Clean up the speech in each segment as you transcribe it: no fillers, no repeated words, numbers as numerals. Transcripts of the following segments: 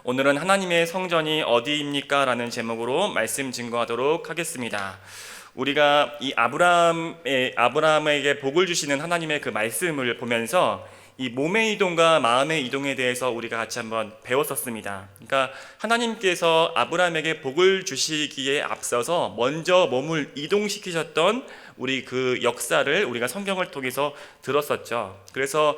오늘은 하나님의 성전이 어디입니까? 라는 제목으로 말씀 증거하도록 하겠습니다. 우리가 이 아브라함에게 복을 주시는 하나님의 그 말씀을 보면서 이 몸의 이동과 마음의 이동에 대해서 우리가 같이 한번 배웠었습니다. 그러니까 하나님께서 아브라함에게 복을 주시기에 앞서서 먼저 몸을 이동시키셨던 우리 그 역사를 우리가 성경을 통해서 들었었죠. 그래서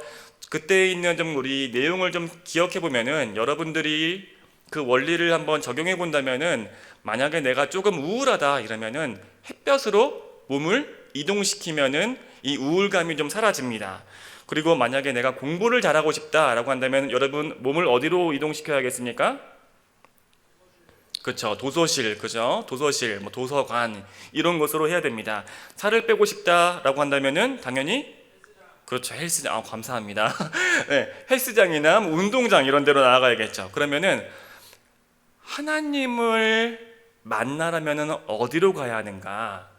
그때 있는 좀 우리 내용을 좀 기억해 보면은 여러분들이 그 원리를 한번 적용해 본다면은 만약에 내가 조금 우울하다 이러면은 햇볕으로 몸을 이동시키면은 이 우울감이 좀 사라집니다. 그리고 만약에 내가 공부를 잘하고 싶다라고 한다면 여러분 몸을 어디로 이동시켜야겠습니까? 그렇죠. 도서실, 그죠? 도서실, 뭐 도서관 이런 곳으로 해야 됩니다. 살을 빼고 싶다라고 한다면은 당연히 그렇죠. 헬스장. 감사합니다. 네, 헬스장이나 운동장 이런 데로 나아가야겠죠. 그러면은 하나님을 만나려면은 어디로 가야 하는가?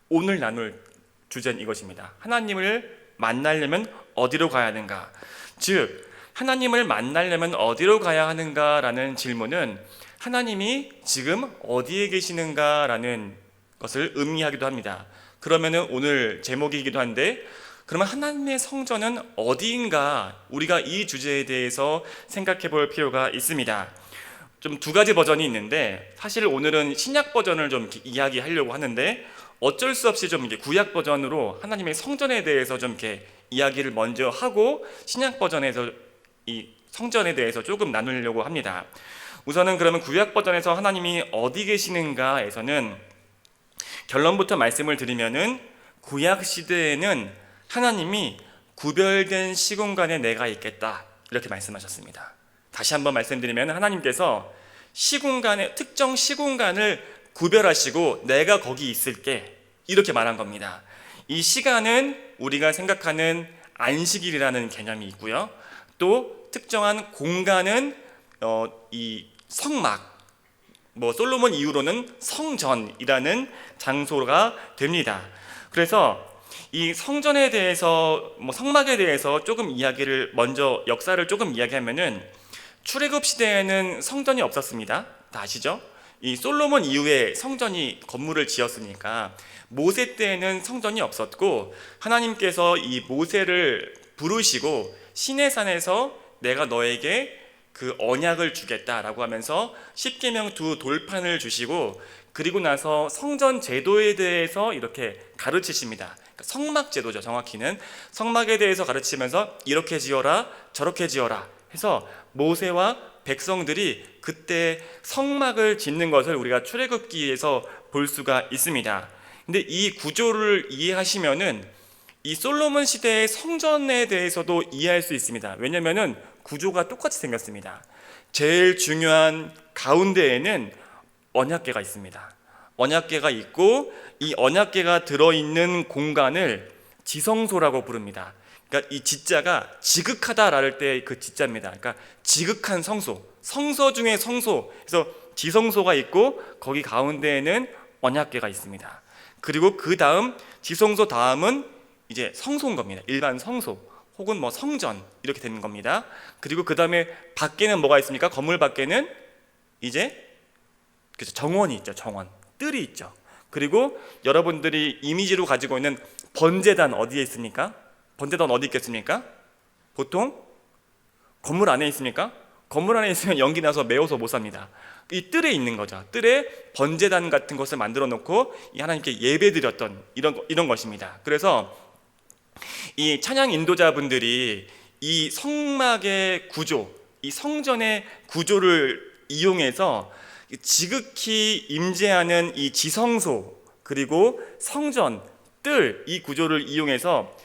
오늘 나눌 주제는 이것입니다. 하나님을 만나려면 어디로 가야 하는가? 즉, 하나님을 만나려면 어디로 가야 하는가라는 질문은 하나님이 지금 어디에 계시는가라는 것을 의미하기도 합니다. 그러면은 오늘 제목이기도 한데 그러면 하나님의 성전은 어디인가? 우리가 이 주제에 대해서 생각해 볼 필요가 있습니다. 좀 두 가지 버전이 있는데 사실 오늘은 신약 버전을 좀 이야기하려고 하는데 어쩔 수 없이 좀 이게 구약 버전으로 하나님의 성전에 대해서 좀 이렇게 이야기를 먼저 하고 신약 버전에서 이 성전에 대해서 조금 나누려고 합니다. 우선은 그러면 구약 버전에서 하나님이 어디 계시는가에서는 결론부터 말씀을 드리면은 구약 시대에는 하나님이 구별된 시공간에 내가 있겠다 이렇게 말씀하셨습니다. 다시 한번 말씀드리면 하나님께서 특정 시공간을 구별하시고 내가 거기 있을게 이렇게 말한 겁니다. 이 시간은 우리가 생각하는 안식일이라는 개념이 있고요. 또 특정한 공간은 이 성막, 솔로몬 이후로는 성전이라는 장소가 됩니다. 그래서 이 성전에 대해서 성막에 대해서 조금 이야기를 먼저 역사를 조금 이야기하면은 출애굽 시대에는 성전이 없었습니다. 다 아시죠? 이 솔로몬 이후에 성전이 건물을 지었으니까 모세 때에는 성전이 없었고 하나님께서 이 모세를 부르시고 시내산에서 내가 너에게 그 언약을 주겠다라고 하면서 십계명 두 돌판을 주시고 그리고 나서 성전 제도에 대해서 이렇게 가르치십니다. 성막 제도죠. 정확히는 성막에 대해서 가르치면서 이렇게 지어라 저렇게 지어라 해서 모세와 백성들이 그때 성막을 짓는 것을 우리가 출애굽기에서 볼 수가 있습니다. 근데 이 구조를 이해하시면은 이 솔로몬 시대의 성전에 대해서도 이해할 수 있습니다. 왜냐면은 구조가 똑같이 생겼습니다. 제일 중요한 가운데에는 언약궤가 있습니다. 언약궤가 있고 이 언약궤가 들어있는 공간을 지성소라고 부릅니다. 그러니까 이 지자가 지극하다라는 때 그 지자입니다. 그러니까 지극한 성소, 성서 중에 성소. 그래서 지성소가 있고 거기 가운데에는 언약궤가 있습니다. 그리고 그 다음 지성소 다음은 이제 성소인 겁니다. 일반 성소 혹은 성전 이렇게 되는 겁니다. 그리고 그 다음에 밖에는 뭐가 있습니까? 건물 밖에는 이제 정원이 있죠. 정원, 뜰이 있죠. 그리고 여러분들이 이미지로 가지고 있는 번제단 어디에 있습니까? 번제단 어디 있겠습니까? 보통 건물 안에 있습니까? 건물 안에 있으면 연기 나서 매워서 못 삽니다. 이 뜰에 있는 거죠. 뜰에 번제단 같은 것을 만들어 놓고 하나님께 예배 드렸던 이런 것입니다. 그래서 이 찬양 인도자분들이 이 성막의 구조, 이 성전의 구조를 이용해서 지극히 임재하는 이 지성소 그리고 성전, 뜰 이 구조를 이용해서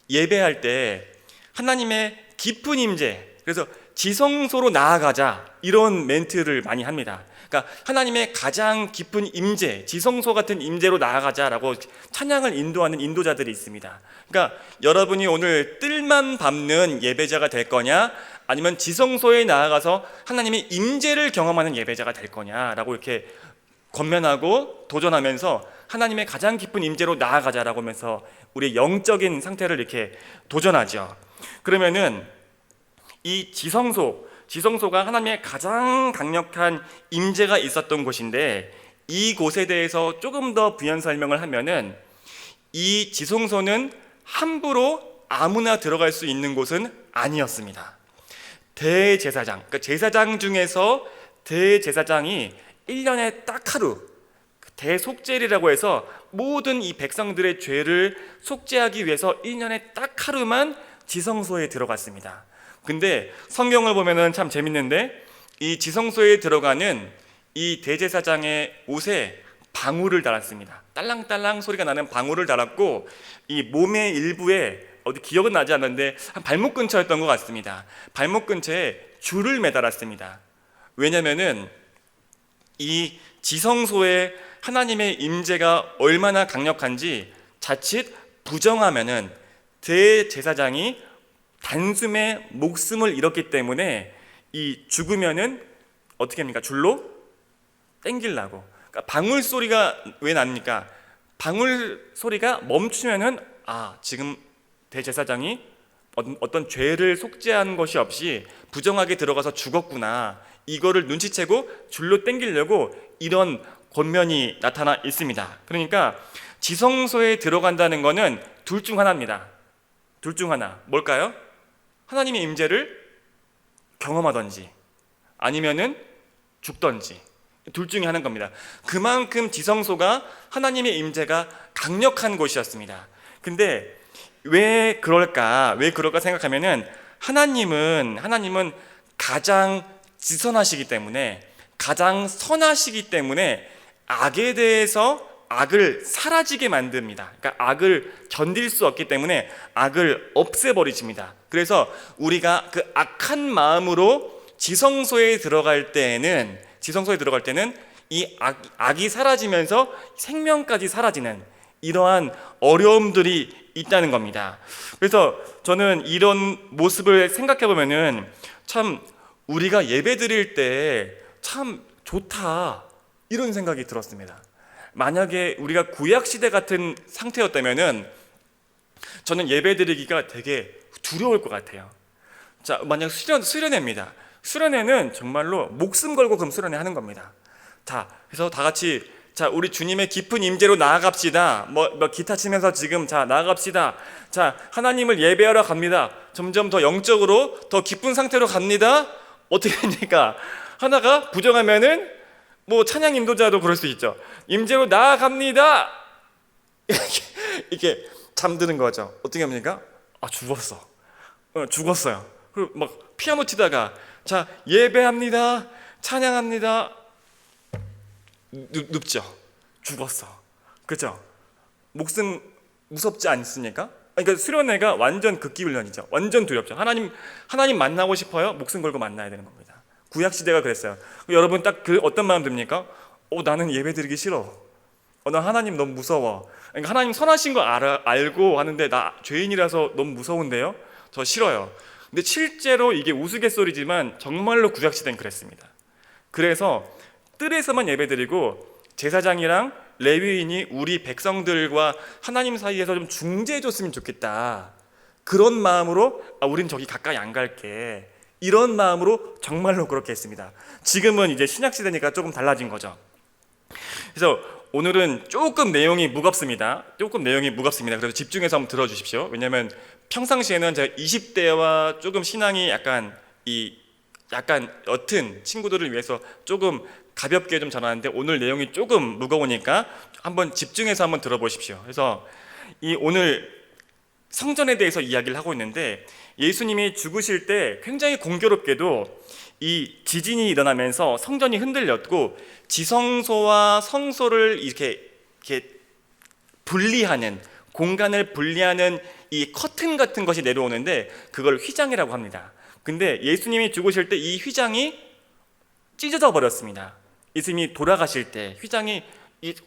예배할 때 하나님의 깊은 임재, 그래서 지성소로 나아가자 이런 멘트를 많이 합니다. 그러니까 하나님의 가장 깊은 임재, 지성소 같은 임재로 나아가자라고 찬양을 인도하는 인도자들이 있습니다. 그러니까 여러분이 오늘 뜰만 밟는 예배자가 될 거냐 아니면 지성소에 나아가서 하나님의 임재를 경험하는 예배자가 될 거냐라고 이렇게 권면하고 도전하면서 하나님의 가장 깊은 임재로 나아가자라고 하면서 우리의 영적인 상태를 이렇게 도전하죠. 그러면은 이 지성소, 지성소가 하나님의 가장 강력한 임재가 있었던 곳인데, 이곳에 대해서 조금 더 부연 설명을 하면은 이 지성소는 함부로 아무나 들어갈 수 있는 곳은 아니었습니다. 대제사장, 그러니까 제사장 중에서 대제사장이 1년에 딱 하루, 대속죄일이라고 해서 모든 이 백성들의 죄를 속죄하기 위해서 1년에 딱 하루만 지성소에 들어갔습니다. 근데 성경을 보면은 참 재밌는데, 이 지성소에 들어가는 이 대제사장의 옷에 방울을 달았습니다. 딸랑딸랑 소리가 나는 방울을 달았고, 이 몸의 일부에 어디 기억은 나지 않는데 한 발목 근처였던 것 같습니다. 발목 근처에 줄을 매달았습니다. 왜냐면은 이 지성소에 하나님의 임재가 얼마나 강력한지 자칫 부정하면은 대제사장이 단숨에 목숨을 잃었기 때문에 이 죽으면은 어떻게 합니까? 줄로 땡기려고. 그러니까 방울 소리가 왜 납니까? 방울 소리가 멈추면은 지금 대제사장이 어떤 죄를 속죄한 것이 없이 부정하게 들어가서 죽었구나, 이거를 눈치채고 줄로 땡기려고 이런 권면이 나타나 있습니다. 그러니까 지성소에 들어간다는 것은 둘 중 하나입니다. 둘 중 하나. 뭘까요? 하나님의 임재를 경험하든지 아니면은 죽든지, 둘 중에 하나인 겁니다. 그만큼 지성소가 하나님의 임재가 강력한 곳이었습니다. 근데 왜 그럴까 생각하면은 하나님은 가장 지선하시기 때문에, 가장 선하시기 때문에 악에 대해서 악을 사라지게 만듭니다. 그러니까 악을 견딜 수 없기 때문에 악을 없애버리십니다. 그래서 우리가 그 악한 마음으로 지성소에 들어갈 때는 이 악이 사라지면서 생명까지 사라지는 이러한 어려움들이 있다는 겁니다. 그래서 저는 이런 모습을 생각해 보면은 참 우리가 예배 드릴 때 참 좋다, 이런 생각이 들었습니다. 만약에 우리가 구약시대 같은 상태였다면은 저는 예배 드리기가 되게 두려울 것 같아요. 자, 만약 수련회입니다. 수련회는 정말로 목숨 걸고 그럼 수련회 하는 겁니다. 자, 그래서 다 같이 자, 우리 주님의 깊은 임재로 나아갑시다. 기타 치면서 지금 자, 나아갑시다. 자, 하나님을 예배하러 갑니다. 점점 더 영적으로 더 깊은 상태로 갑니다. 어떻게 됩니까? 하나가 부정하면은 찬양 인도자도 그럴 수 있죠. 임재로 나아갑니다. 이렇게 잠드는 거죠. 어떻게 합니까? 죽었어요. 그리고 막 피아노 치다가 자, 예배합니다. 찬양합니다. 눕죠. 죽었어. 그죠? 목숨 무섭지 않습니까? 그러니까 수련회가 완전 극기 훈련이죠. 완전 두렵죠. 하나님 만나고 싶어요? 목숨 걸고 만나야 되는 겁니다. 구약 시대가 그랬어요. 여러분 딱 어떤 마음 듭니까? 나는 예배 드리기 싫어. 나 하나님 너무 무서워. 그러니까 하나님 선하신 거 알고 하는데 나 죄인이라서 너무 무서운데요? 저 싫어요. 근데 실제로 이게 우스갯소리지만 정말로 구약 시대는 그랬습니다. 그래서 뜰에서만 예배드리고 제사장이랑 레위인이 우리 백성들과 하나님 사이에서 좀 중재해줬으면 좋겠다, 그런 마음으로 우린 저기 가까이 안 갈게, 이런 마음으로 정말로 그렇게 했습니다. 지금은 이제 신약 시대니까 조금 달라진 거죠. 그래서 오늘은 조금 내용이 무겁습니다. 그래서 집중해서 한번 들어주십시오. 왜냐하면 평상시에는 제가 20대와 조금 신앙이 약간 옅은 친구들을 위해서 조금 가볍게 좀 전하는데, 오늘 내용이 조금 무거우니까 한번 집중해서 한번 들어보십시오. 그래서 오늘 성전에 대해서 이야기를 하고 있는데, 예수님이 죽으실 때 굉장히 공교롭게도 이 지진이 일어나면서 성전이 흔들렸고 지성소와 성소를 이렇게 분리하는, 공간을 분리하는 이 커튼 같은 것이 내려오는데 그걸 휘장이라고 합니다. 근데 예수님이 죽으실 때 이 휘장이 찢어져 버렸습니다. 예수님이 돌아가실 때 휘장이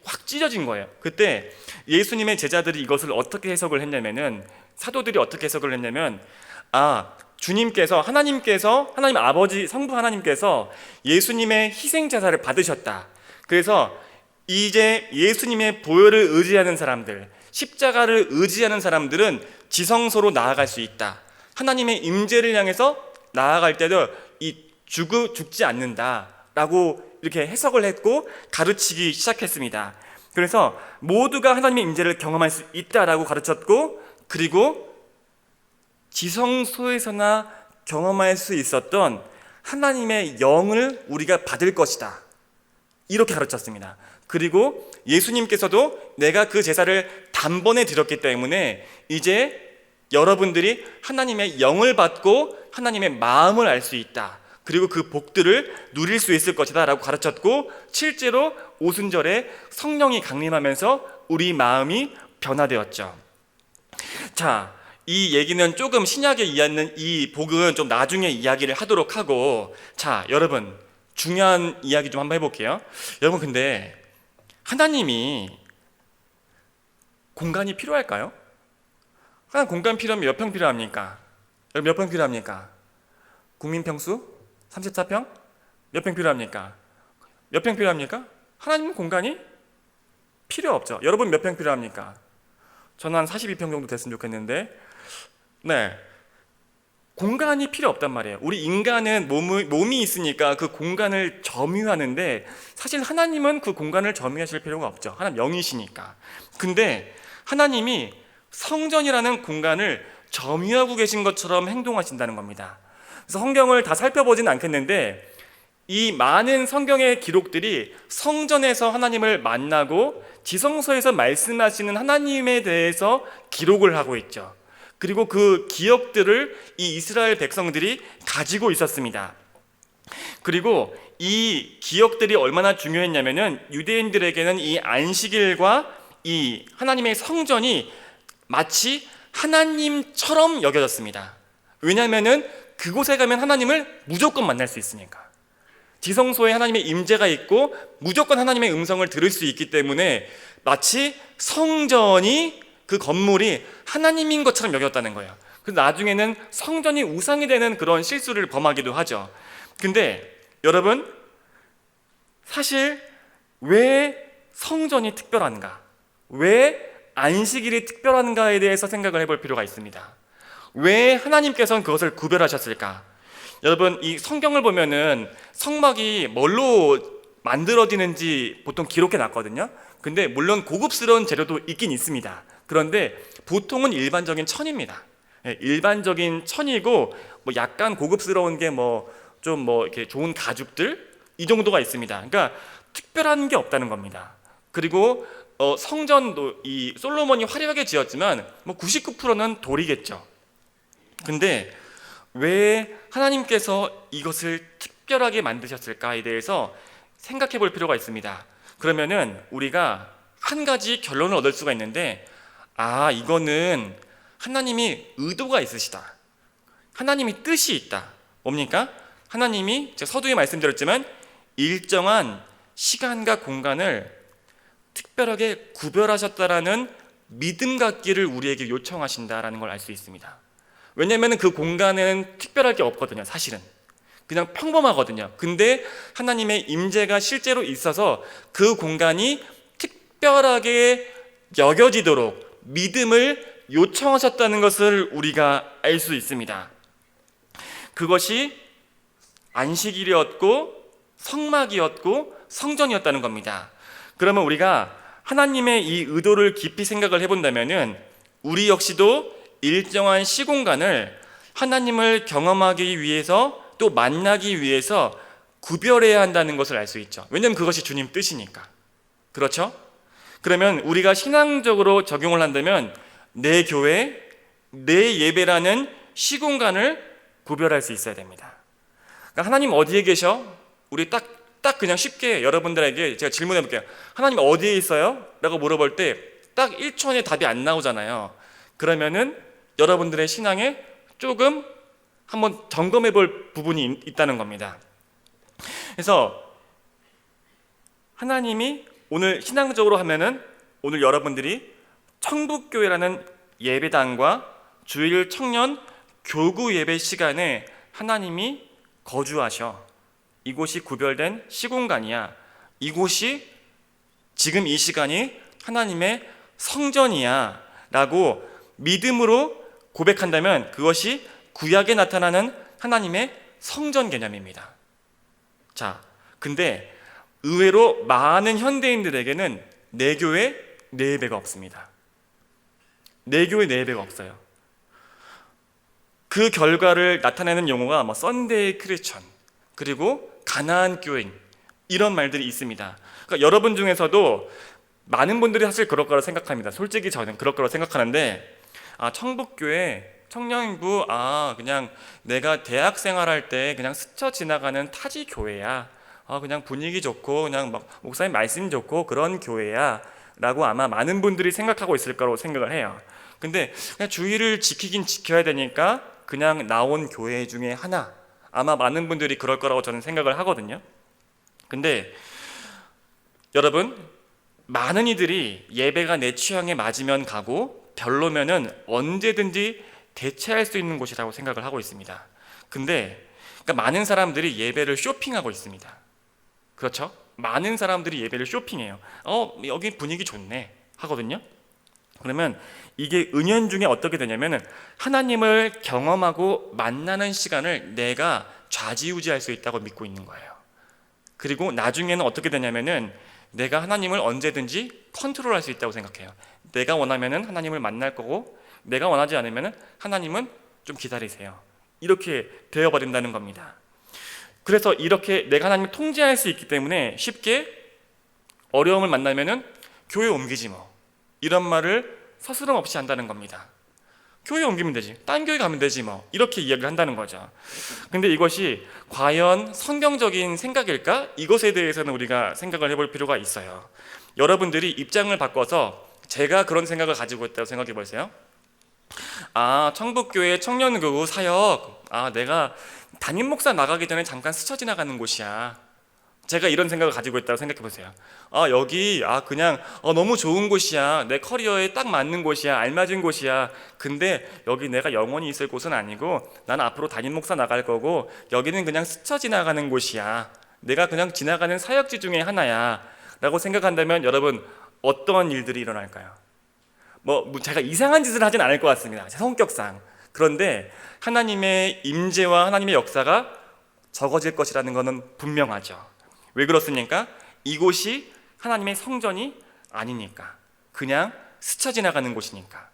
확 찢어진 거예요. 그때 예수님의 제자들이 이것을 어떻게 해석을 했냐면은, 사도들이 어떻게 해석을 했냐면, 주님께서, 하나님 아버지 성부 하나님께서 예수님의 희생제사를 받으셨다. 그래서 이제 예수님의 보혈을 의지하는 사람들, 십자가를 의지하는 사람들은 지성소로 나아갈 수 있다. 하나님의 임재를 향해서 나아갈 때도 이 죽지 않는다라고 이렇게 해석을 했고 가르치기 시작했습니다. 그래서 모두가 하나님의 임재를 경험할 수 있다라고 가르쳤고, 그리고 지성소에서나 경험할 수 있었던 하나님의 영을 우리가 받을 것이다, 이렇게 가르쳤습니다. 그리고 예수님께서도 내가 그 제사를 단번에 드렸기 때문에 이제 여러분들이 하나님의 영을 받고 하나님의 마음을 알 수 있다, 그리고 그 복들을 누릴 수 있을 것이다 라고 가르쳤고, 실제로 오순절에 성령이 강림하면서 우리 마음이 변화되었죠. 자, 이 얘기는 조금 신약에 이해하는 이 복은 좀 나중에 이야기를 하도록 하고, 자, 여러분 중요한 이야기 좀 한번 해볼게요. 여러분, 근데 하나님이 공간이 필요할까요? 하나님 공간 필요하면 몇 평 필요합니까? 여러분 몇 평 필요합니까? 국민평수? 34평? 몇 평 필요합니까? 몇 평 필요합니까? 하나님은 공간이 필요 없죠. 여러분 몇 평 필요합니까? 저는 한 42평 정도 됐으면 좋겠는데, 네, 공간이 필요 없단 말이에요. 우리 인간은 몸이 있으니까 그 공간을 점유하는데, 사실 하나님은 그 공간을 점유하실 필요가 없죠. 하나님 영이시니까. 근데 하나님이 성전이라는 공간을 점유하고 계신 것처럼 행동하신다는 겁니다. 그래서 성경을 다 살펴보지는 않겠는데, 이 많은 성경의 기록들이 성전에서 하나님을 만나고 지성소에서 말씀하시는 하나님에 대해서 기록을 하고 있죠. 그리고 그 기억들을 이 이스라엘 백성들이 가지고 있었습니다. 그리고 이 기억들이 얼마나 중요했냐면은, 유대인들에게는 이 안식일과 이 하나님의 성전이 마치 하나님처럼 여겨졌습니다. 왜냐하면은 그곳에 가면 하나님을 무조건 만날 수 있으니까. 지성소에 하나님의 임재가 있고 무조건 하나님의 음성을 들을 수 있기 때문에 마치 성전이, 그 건물이 하나님인 것처럼 여겼다는 거예요. 그래서 나중에는 성전이 우상이 되는 그런 실수를 범하기도 하죠. 근데 여러분, 사실 왜 성전이 특별한가? 왜 안식일이 특별한가에 대해서 생각을 해볼 필요가 있습니다. 왜 하나님께서는 그것을 구별하셨을까? 여러분, 이 성경을 보면은 성막이 뭘로 만들어지는지 보통 기록해 놨거든요. 근데 물론 고급스러운 재료도 있긴 있습니다. 그런데 보통은 일반적인 천입니다. 일반적인 천이고, 뭐 약간 고급스러운 게 좀 이렇게 좋은 가죽들, 이 정도가 있습니다. 그러니까 특별한 게 없다는 겁니다. 그리고 성전도 이 솔로몬이 화려하게 지었지만 99%는 돌이겠죠. 근데 왜 하나님께서 이것을 특별하게 만드셨을까에 대해서 생각해 볼 필요가 있습니다. 그러면은 우리가 한 가지 결론을 얻을 수가 있는데, 이거는 하나님이 의도가 있으시다, 하나님이 뜻이 있다. 뭡니까? 하나님이, 제가 서두에 말씀드렸지만, 일정한 시간과 공간을 특별하게 구별하셨다라는 믿음 갖기를 우리에게 요청하신다라는 걸 알 수 있습니다. 왜냐하면 그 공간에는 특별할 게 없거든요. 사실은 그냥 평범하거든요. 근데 하나님의 임재가 실제로 있어서 그 공간이 특별하게 여겨지도록 믿음을 요청하셨다는 것을 우리가 알 수 있습니다. 그것이 안식일이었고 성막이었고 성전이었다는 겁니다. 그러면 우리가 하나님의 이 의도를 깊이 생각을 해본다면은, 우리 역시도 일정한 시공간을 하나님을 경험하기 위해서, 또 만나기 위해서 구별해야 한다는 것을 알 수 있죠. 왜냐하면 그것이 주님 뜻이니까. 그렇죠? 그러면 우리가 신앙적으로 적용을 한다면, 내 교회, 내 예배라는 시공간을 구별할 수 있어야 됩니다. 그러니까 하나님 어디에 계셔? 우리 딱 그냥 쉽게 여러분들에게 제가 질문해 볼게요. 하나님 어디에 있어요? 라고 물어볼 때 딱 1초 안에 답이 안 나오잖아요. 그러면은 여러분들의 신앙에 조금 한번 점검해 볼 부분이 있다는 겁니다. 그래서 하나님이 오늘 신앙적으로 하면은, 오늘 여러분들이 천국교회라는 예배당과 주일 청년 교구 예배 시간에 하나님이 거주하셔. 이곳이 구별된 시공간이야. 이곳이 지금 이 시간이 하나님의 성전이야 라고 믿음으로 고백한다면, 그것이 구약에 나타나는 하나님의 성전 개념입니다. 자, 근데 의외로 많은 현대인들에게는 내교의 내배가 없습니다. 내교의 내배가 없어요. 그 결과를 나타내는 용어가 뭐 썬데이 크리스천, 그리고 가나안 교인, 이런 말들이 있습니다. 그러니까 여러분 중에서도 많은 분들이 사실 그럴 거라고 생각합니다. 솔직히 저는 그럴 거라고 생각하는데, 청북교회 청년부, 그냥 내가 대학 생활할 때 그냥 스쳐 지나가는 타지 교회야, 그냥 분위기 좋고 그냥 막 목사님 말씀 좋고 그런 교회야 라고 아마 많은 분들이 생각하고 있을 거라고 생각을 해요. 근데 그냥 주의를 지키긴 지켜야 되니까 그냥 나온 교회 중에 하나, 아마 많은 분들이 그럴 거라고 저는 생각을 하거든요. 근데 여러분, 많은 이들이 예배가 내 취향에 맞으면 가고 별로면은 언제든지 대체할 수 있는 곳이라고 생각을 하고 있습니다. 근데 그러니까 많은 사람들이 예배를 쇼핑하고 있습니다. 그렇죠? 많은 사람들이 예배를 쇼핑해요. 여기 분위기 좋네 하거든요. 그러면 이게 은연중에 어떻게 되냐면은 하나님을 경험하고 만나는 시간을 내가 좌지우지할 수 있다고 믿고 있는 거예요. 그리고 나중에는 어떻게 되냐면은 내가 하나님을 언제든지 컨트롤할 수 있다고 생각해요. 내가 원하면은 하나님을 만날 거고, 내가 원하지 않으면은 하나님은 좀 기다리세요. 이렇게 되어버린다는 겁니다. 그래서 이렇게 내가 하나님을 통제할 수 있기 때문에 쉽게 어려움을 만나면은 교회 옮기지 뭐, 이런 말을 서스럼 없이 한다는 겁니다. 교회 옮기면 되지, 딴 교회 가면 되지 뭐, 이렇게 이야기를 한다는 거죠. 근데 이것이 과연 성경적인 생각일까? 이것에 대해서는 우리가 생각을 해볼 필요가 있어요. 여러분들이 입장을 바꿔서 제가 그런 생각을 가지고 있다고 생각해 보세요. 청북교회 청년교구 사역, 내가 담임 목사 나가기 전에 잠깐 스쳐 지나가는 곳이야. 제가 이런 생각을 가지고 있다고 생각해 보세요. 여기 그냥 너무 좋은 곳이야. 내 커리어에 딱 맞는 곳이야. 알맞은 곳이야. 근데 여기 내가 영원히 있을 곳은 아니고 난 앞으로 담임 목사 나갈 거고 여기는 그냥 스쳐 지나가는 곳이야. 내가 그냥 지나가는 사역지 중에 하나야 라고 생각한다면 여러분, 어떤 일들이 일어날까요? 제가 이상한 짓을 하진 않을 것 같습니다. 제 성격상. 그런데 하나님의 임재와 하나님의 역사가 적어질 것이라는 것은 분명하죠. 왜 그렇습니까? 이곳이 하나님의 성전이 아니니까. 그냥 스쳐 지나가는 곳이니까.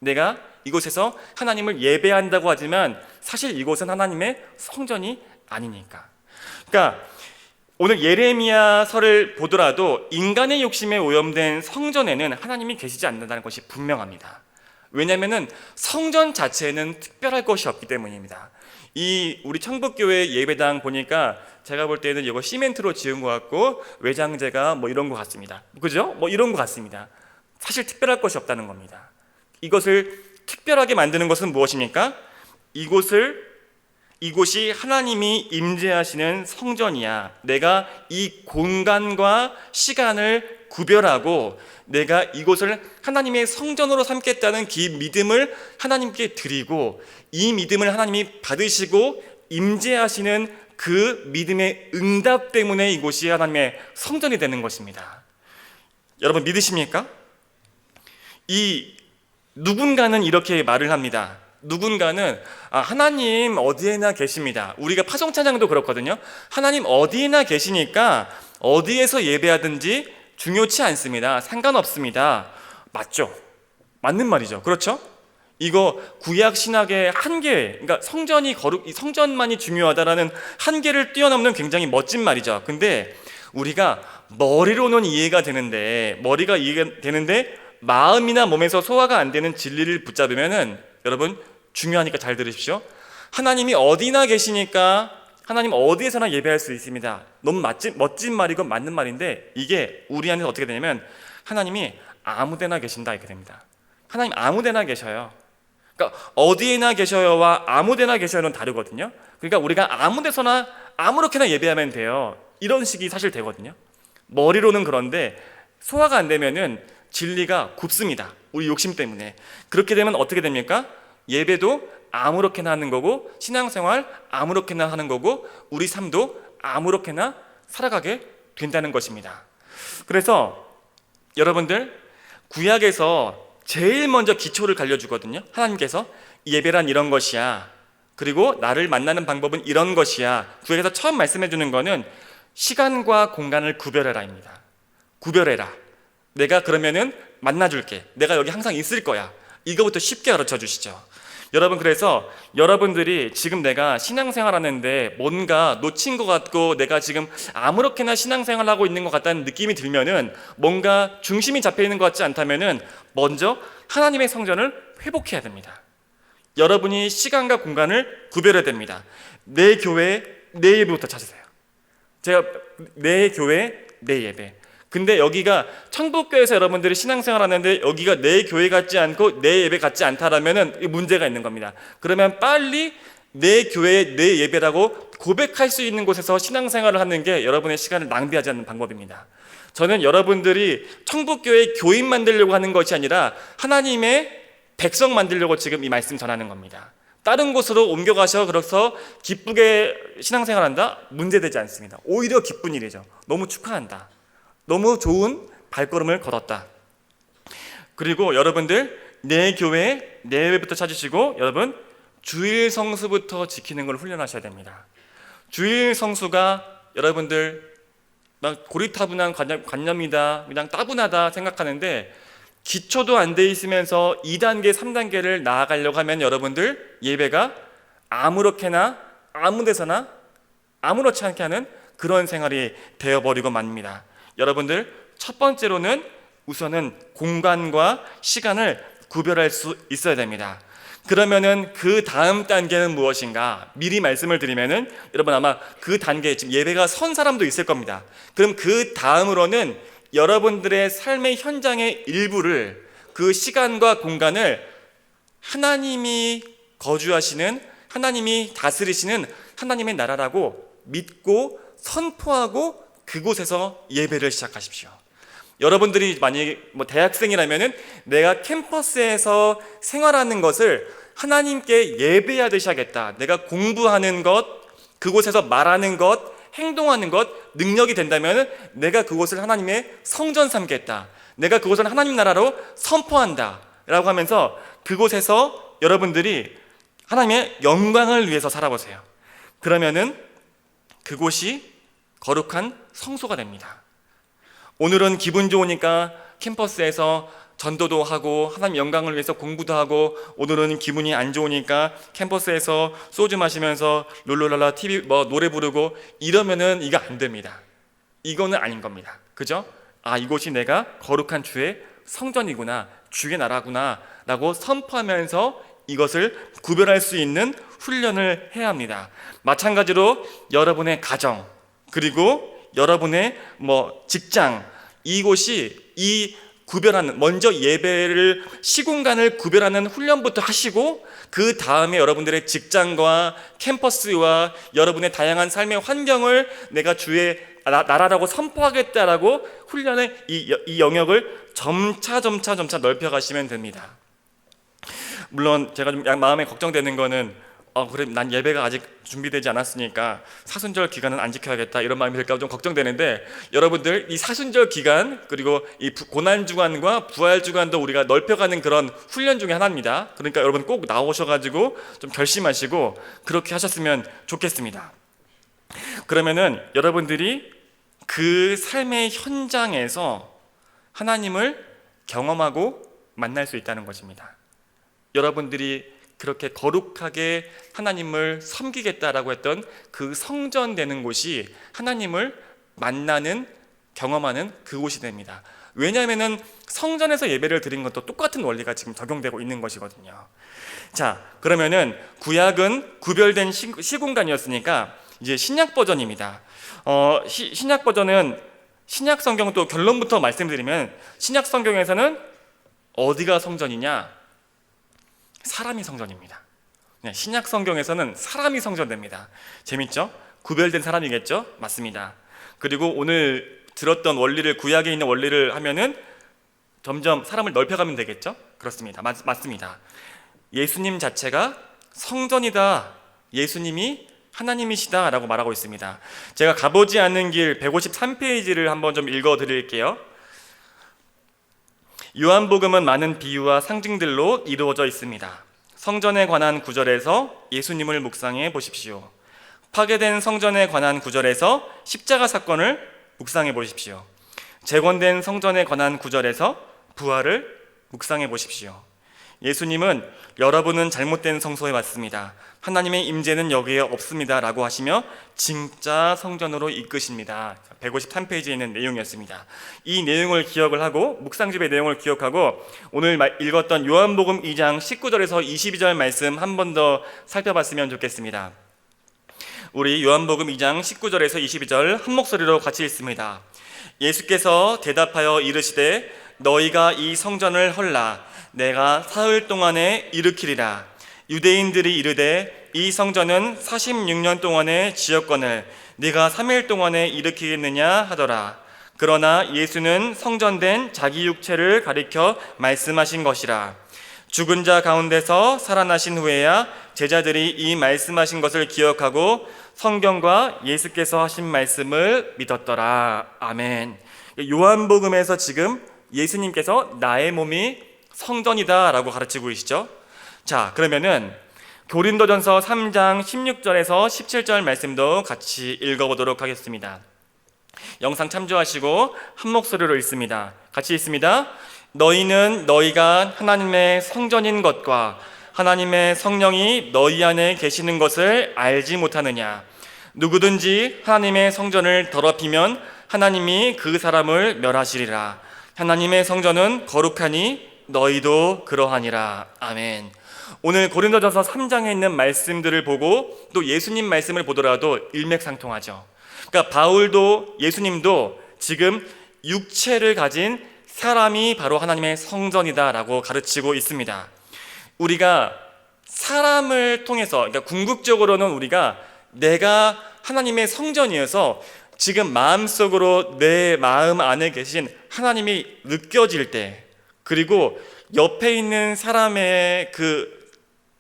내가 이곳에서 하나님을 예배한다고 하지만 사실 이곳은 하나님의 성전이 아니니까. 그러니까 오늘 예레미야서를 보더라도 인간의 욕심에 오염된 성전에는 하나님이 계시지 않는다는 것이 분명합니다. 왜냐하면 성전 자체에는 특별할 것이 없기 때문입니다. 우리 청북교회 예배당 보니까 제가 볼 때는 이거 시멘트로 지은 것 같고 외장재가 이런 것 같습니다. 그죠? 이런 것 같습니다. 사실 특별할 것이 없다는 겁니다. 이것을 특별하게 만드는 것은 무엇입니까? 이곳이 하나님이 임재하시는 성전이야. 내가 이 공간과 시간을 구별하고 내가 이곳을 하나님의 성전으로 삼겠다는 그 믿음을 하나님께 드리고, 이 믿음을 하나님이 받으시고 임재하시는 그 믿음의 응답 때문에 이곳이 하나님의 성전이 되는 것입니다. 여러분 믿으십니까? 누군가는 이렇게 말을 합니다. 누군가는 하나님 어디에나 계십니다. 우리가 파송찬양도 그렇거든요. 하나님 어디에나 계시니까 어디에서 예배하든지 중요치 않습니다. 상관없습니다. 맞죠? 맞는 말이죠. 그렇죠? 이거 구약 신학의 한계, 그러니까 성전만이 중요하다라는 한계를 뛰어넘는 굉장히 멋진 말이죠. 근데 우리가 머리로는 이해가 되는데 마음이나 몸에서 소화가 안 되는 진리를 붙잡으면은, 여러분 중요하니까 잘 들으십시오. 하나님이 어디나 계시니까 하나님 어디에서나 예배할 수 있습니다. 너무 멋진 말이고 맞는 말인데, 이게 우리 안에서 어떻게 되냐면 하나님이 아무데나 계신다 이렇게 됩니다. 하나님 아무데나 계셔요. 그러니까 어디에나 계셔요와 아무데나 계셔요는 다르거든요. 그러니까 우리가 아무데서나 아무렇게나 예배하면 돼요. 이런 식이 사실 되거든요. 머리로는 그런데 소화가 안 되면은 진리가 굽습니다. 우리 욕심 때문에. 그렇게 되면 어떻게 됩니까? 예배도 아무렇게나 하는 거고, 신앙생활 아무렇게나 하는 거고, 우리 삶도 아무렇게나 살아가게 된다는 것입니다. 그래서 여러분들, 구약에서 제일 먼저 기초를 갈려주거든요. 하나님께서 예배란 이런 것이야. 그리고 나를 만나는 방법은 이런 것이야. 구약에서 처음 말씀해 주는 거는 시간과 공간을 구별해라입니다. 구별해라. 내가 그러면은 만나줄게. 내가 여기 항상 있을 거야. 이거부터 쉽게 가르쳐 주시죠. 여러분, 그래서 여러분들이 지금 내가 신앙생활하는데 뭔가 놓친 것 같고 내가 지금 아무렇게나 신앙생활하고 있는 것 같다는 느낌이 들면은, 뭔가 중심이 잡혀 있는 것 같지 않다면은 먼저 하나님의 성전을 회복해야 됩니다. 여러분이 시간과 공간을 구별해야 됩니다. 내 교회, 내 예배부터 찾으세요. 제가 내 교회, 내 예배. 근데 여기가 천북교회에서 여러분들이 신앙생활 하는데 여기가 내 교회 같지 않고 내 예배 같지 않다라면은 문제가 있는 겁니다. 그러면 빨리 내 교회, 내 예배라고 고백할 수 있는 곳에서 신앙생활을 하는 게 여러분의 시간을 낭비하지 않는 방법입니다. 저는 여러분들이 천북교회 교인 만들려고 하는 것이 아니라 하나님의 백성 만들려고 지금 이 말씀 전하는 겁니다. 다른 곳으로 옮겨가셔 그래서 기쁘게 신앙생활한다? 문제되지 않습니다. 오히려 기쁜 일이죠. 너무 축하한다. 너무 좋은 발걸음을 걸었다. 그리고 여러분들 내 교회, 내 예배부터 찾으시고, 여러분 주일 성수부터 지키는 걸 훈련하셔야 됩니다. 주일 성수가 여러분들 고리타분한 관념이다, 그냥 따분하다 생각하는데, 기초도 안 돼 있으면서 2단계, 3단계를 나아가려고 하면 여러분들 예배가 아무렇게나 아무데서나 아무렇지 않게 하는 그런 생활이 되어버리고 맙니다. 여러분들 첫 번째로는 우선은 공간과 시간을 구별할 수 있어야 됩니다. 그러면은 그 다음 단계는 무엇인가? 미리 말씀을 드리면은, 여러분 아마 그 단계, 지금 예배가 선 사람도 있을 겁니다. 그럼 그 다음으로는 여러분들의 삶의 현장의 일부를, 그 시간과 공간을 하나님이 거주하시는, 하나님이 다스리시는 하나님의 나라라고 믿고 선포하고 그곳에서 예배를 시작하십시오. 여러분들이 만약에 대학생이라면은 내가 캠퍼스에서 생활하는 것을 하나님께 예배하듯이 하겠다. 내가 공부하는 것, 그곳에서 말하는 것, 행동하는 것, 능력이 된다면 내가 그곳을 하나님의 성전 삼겠다. 내가 그곳을 하나님 나라로 선포한다 라고 하면서 그곳에서 여러분들이 하나님의 영광을 위해서 살아보세요. 그러면은 그곳이 거룩한 성소가 됩니다. 오늘은 기분 좋으니까 캠퍼스에서 전도도 하고 하나님 영광을 위해서 공부도 하고, 오늘은 기분이 안 좋으니까 캠퍼스에서 소주 마시면서 룰루랄라 TV 노래 부르고 이러면은 이거 안 됩니다. 이거는 아닌 겁니다. 그죠? 아, 이곳이 내가 거룩한 주의 성전이구나, 주의 나라구나 라고 선포하면서 이것을 구별할 수 있는 훈련을 해야 합니다. 마찬가지로 여러분의 가정, 그리고 여러분의 직장, 이곳이 이 구별하는, 먼저 예배를, 시공간을 구별하는 훈련부터 하시고, 그 다음에 여러분들의 직장과 캠퍼스와 여러분의 다양한 삶의 환경을 내가 주의 나라라고 선포하겠다라고 훈련의 이 영역을 점차 넓혀가시면 됩니다. 물론 제가 좀 마음에 걱정되는 거는 그래, 난 예배가 아직 준비되지 않았으니까 사순절 기간은 안 지켜야겠다, 이런 마음이 들까 좀 걱정되는데, 여러분들 이 사순절 기간, 그리고 이 고난 주간과 부활 주간도 우리가 넓혀가는 그런 훈련 중에 하나입니다. 그러니까 여러분 꼭 나오셔가지고 좀 결심하시고 그렇게 하셨으면 좋겠습니다. 그러면은 여러분들이 그 삶의 현장에서 하나님을 경험하고 만날 수 있다는 것입니다. 여러분들이 그렇게 거룩하게 하나님을 섬기겠다라고 했던 그 성전 되는 곳이 하나님을 만나는, 경험하는 그곳이 됩니다. 왜냐하면은 성전에서 예배를 드린 것도 똑같은 원리가 지금 적용되고 있는 것이거든요. 자, 그러면은 구약은 구별된 시공간이었으니까 이제 신약 버전입니다. 신약 버전은, 신약 성경 또 결론부터 말씀드리면, 신약 성경에서는 어디가 성전이냐? 사람이 성전입니다. 신약 성경에서는 사람이 성전됩니다. 재밌죠? 구별된 사람이겠죠? 맞습니다. 그리고 오늘 들었던 원리를, 구약에 있는 원리를 하면은 점점 사람을 넓혀가면 되겠죠? 그렇습니다. 맞습니다. 예수님 자체가 성전이다, 예수님이 하나님이시다 라고 말하고 있습니다. 제가 가보지 않는 길 153페이지를 한번 좀 읽어 드릴게요. 요한복음은 많은 비유와 상징들로 이루어져 있습니다. 성전에 관한 구절에서 예수님을 묵상해 보십시오. 파괴된 성전에 관한 구절에서 십자가 사건을 묵상해 보십시오. 재건된 성전에 관한 구절에서 부활을 묵상해 보십시오. 예수님은 여러분은 잘못된 성소에 왔습니다. 하나님의 임재는 여기에 없습니다 라고 하시며 진짜 성전으로 이끄십니다. 153페이지에 있는 내용이었습니다. 이 내용을 기억을 하고 묵상집의 내용을 기억하고 오늘 읽었던 요한복음 2장 19절에서 22절 말씀 한 번 더 살펴봤으면 좋겠습니다. 우리 요한복음 2장 19절에서 22절 한 목소리로 같이 읽습니다. 예수께서 대답하여 이르시되 너희가 이 성전을 헐라 내가 사흘 동안에 일으키리라. 유대인들이 이르되 이 성전은 46년 동안에 지었거늘 네가 3일 동안에 일으키겠느냐 하더라. 그러나 예수는 성전된 자기 육체를 가리켜 말씀하신 것이라. 죽은 자 가운데서 살아나신 후에야 제자들이 이 말씀하신 것을 기억하고 성경과 예수께서 하신 말씀을 믿었더라. 아멘. 요한복음에서 지금 예수님께서 나의 몸이 성전이다 라고 가르치고 계시죠. 자, 그러면은 고린도전서 3장 16절에서 17절 말씀도 같이 읽어보도록 하겠습니다. 영상 참조하시고 한 목소리로 읽습니다. 같이 읽습니다. 너희는 너희가 하나님의 성전인 것과 하나님의 성령이 너희 안에 계시는 것을 알지 못하느냐. 누구든지 하나님의 성전을 더럽히면 하나님이 그 사람을 멸하시리라. 하나님의 성전은 거룩하니 너희도 그러하니라. 아멘. 오늘 고린도전서 3장에 있는 말씀들을 보고 또 예수님 말씀을 보더라도 일맥상통하죠. 그러니까 바울도 예수님도 지금 육체를 가진 사람이 바로 하나님의 성전이다라고 가르치고 있습니다. 우리가 사람을 통해서, 그러니까 궁극적으로는 우리가 내가 하나님의 성전이어서 지금 마음속으로 내 마음 안에 계신 하나님이 느껴질 때, 그리고 옆에 있는 사람의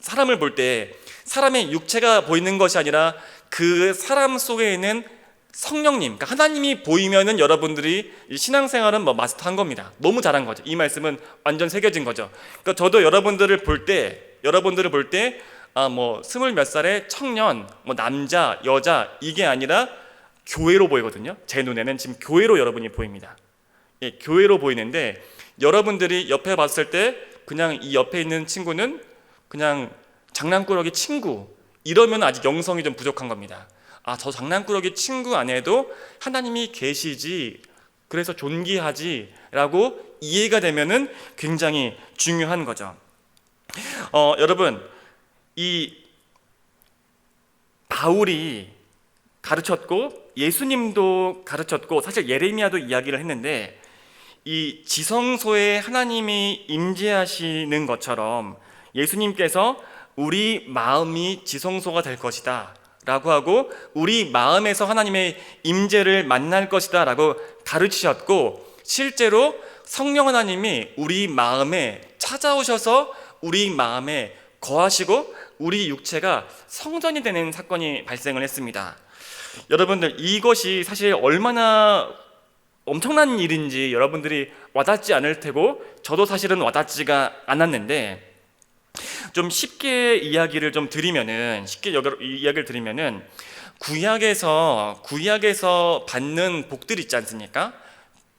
사람을 볼 때 사람의 육체가 보이는 것이 아니라 그 사람 속에 있는 성령님, 그러니까 하나님이 보이면은 여러분들이 신앙생활은 마스터한 겁니다. 너무 잘한 거죠. 이 말씀은 완전 새겨진 거죠. 그러니까 저도 여러분들을 볼 때 스물 몇 살의 청년, 남자, 여자 이게 아니라 교회로 보이거든요. 제 눈에는 지금 교회로 여러분이 보입니다. 예, 교회로 보이는데 여러분들이 옆에 봤을 때 그냥 이 옆에 있는 친구는 그냥 장난꾸러기 친구 이러면 아직 영성이 좀 부족한 겁니다. 저 장난꾸러기 친구 안에도 하나님이 계시지, 그래서 존귀하지 라고 이해가 되면은 굉장히 중요한 거죠. 여러분, 이 바울이 가르쳤고 예수님도 가르쳤고 사실 예레미야도 이야기를 했는데 이 지성소에 하나님이 임재하시는 것처럼 예수님께서 우리 마음이 지성소가 될 것이다 라고 하고 우리 마음에서 하나님의 임재를 만날 것이다 라고 가르치셨고, 실제로 성령 하나님이 우리 마음에 찾아오셔서 우리 마음에 거하시고 우리 육체가 성전이 되는 사건이 발생을 했습니다. 여러분들, 이것이 사실 얼마나 엄청난 일인지 여러분들이 와닿지 않을 테고 저도 사실은 와닿지가 않았는데, 좀 쉽게 이야기를 드리면은 구약에서 받는 복들 있지 않습니까?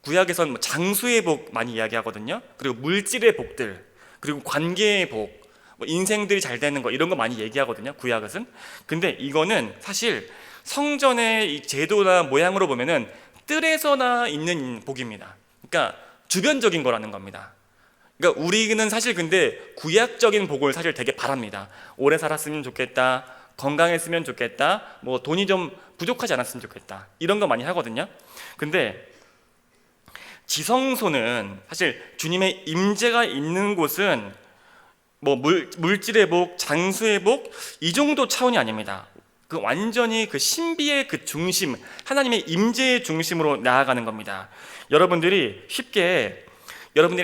구약에서는 장수의 복 많이 이야기하거든요. 그리고 물질의 복들, 그리고 관계의 복, 인생들이 잘 되는 거 이런 거 많이 얘기하거든요. 구약은. 근데 이거는 사실 성전의 이 제도나 모양으로 보면은 뜰에서나 있는 복입니다. 그러니까 주변적인 거라는 겁니다. 그러니까 우리는 사실 근데 구약적인 복을 사실 되게 바랍니다. 오래 살았으면 좋겠다, 건강했으면 좋겠다, 돈이 좀 부족하지 않았으면 좋겠다, 이런 거 많이 하거든요. 근데 지성소는 사실 주님의 임재가 있는 곳은 물질의 복, 장수의 복 이 정도 차원이 아닙니다. 완전히 신비의 중심, 하나님의 임재의 중심으로 나아가는 겁니다. 여러분들이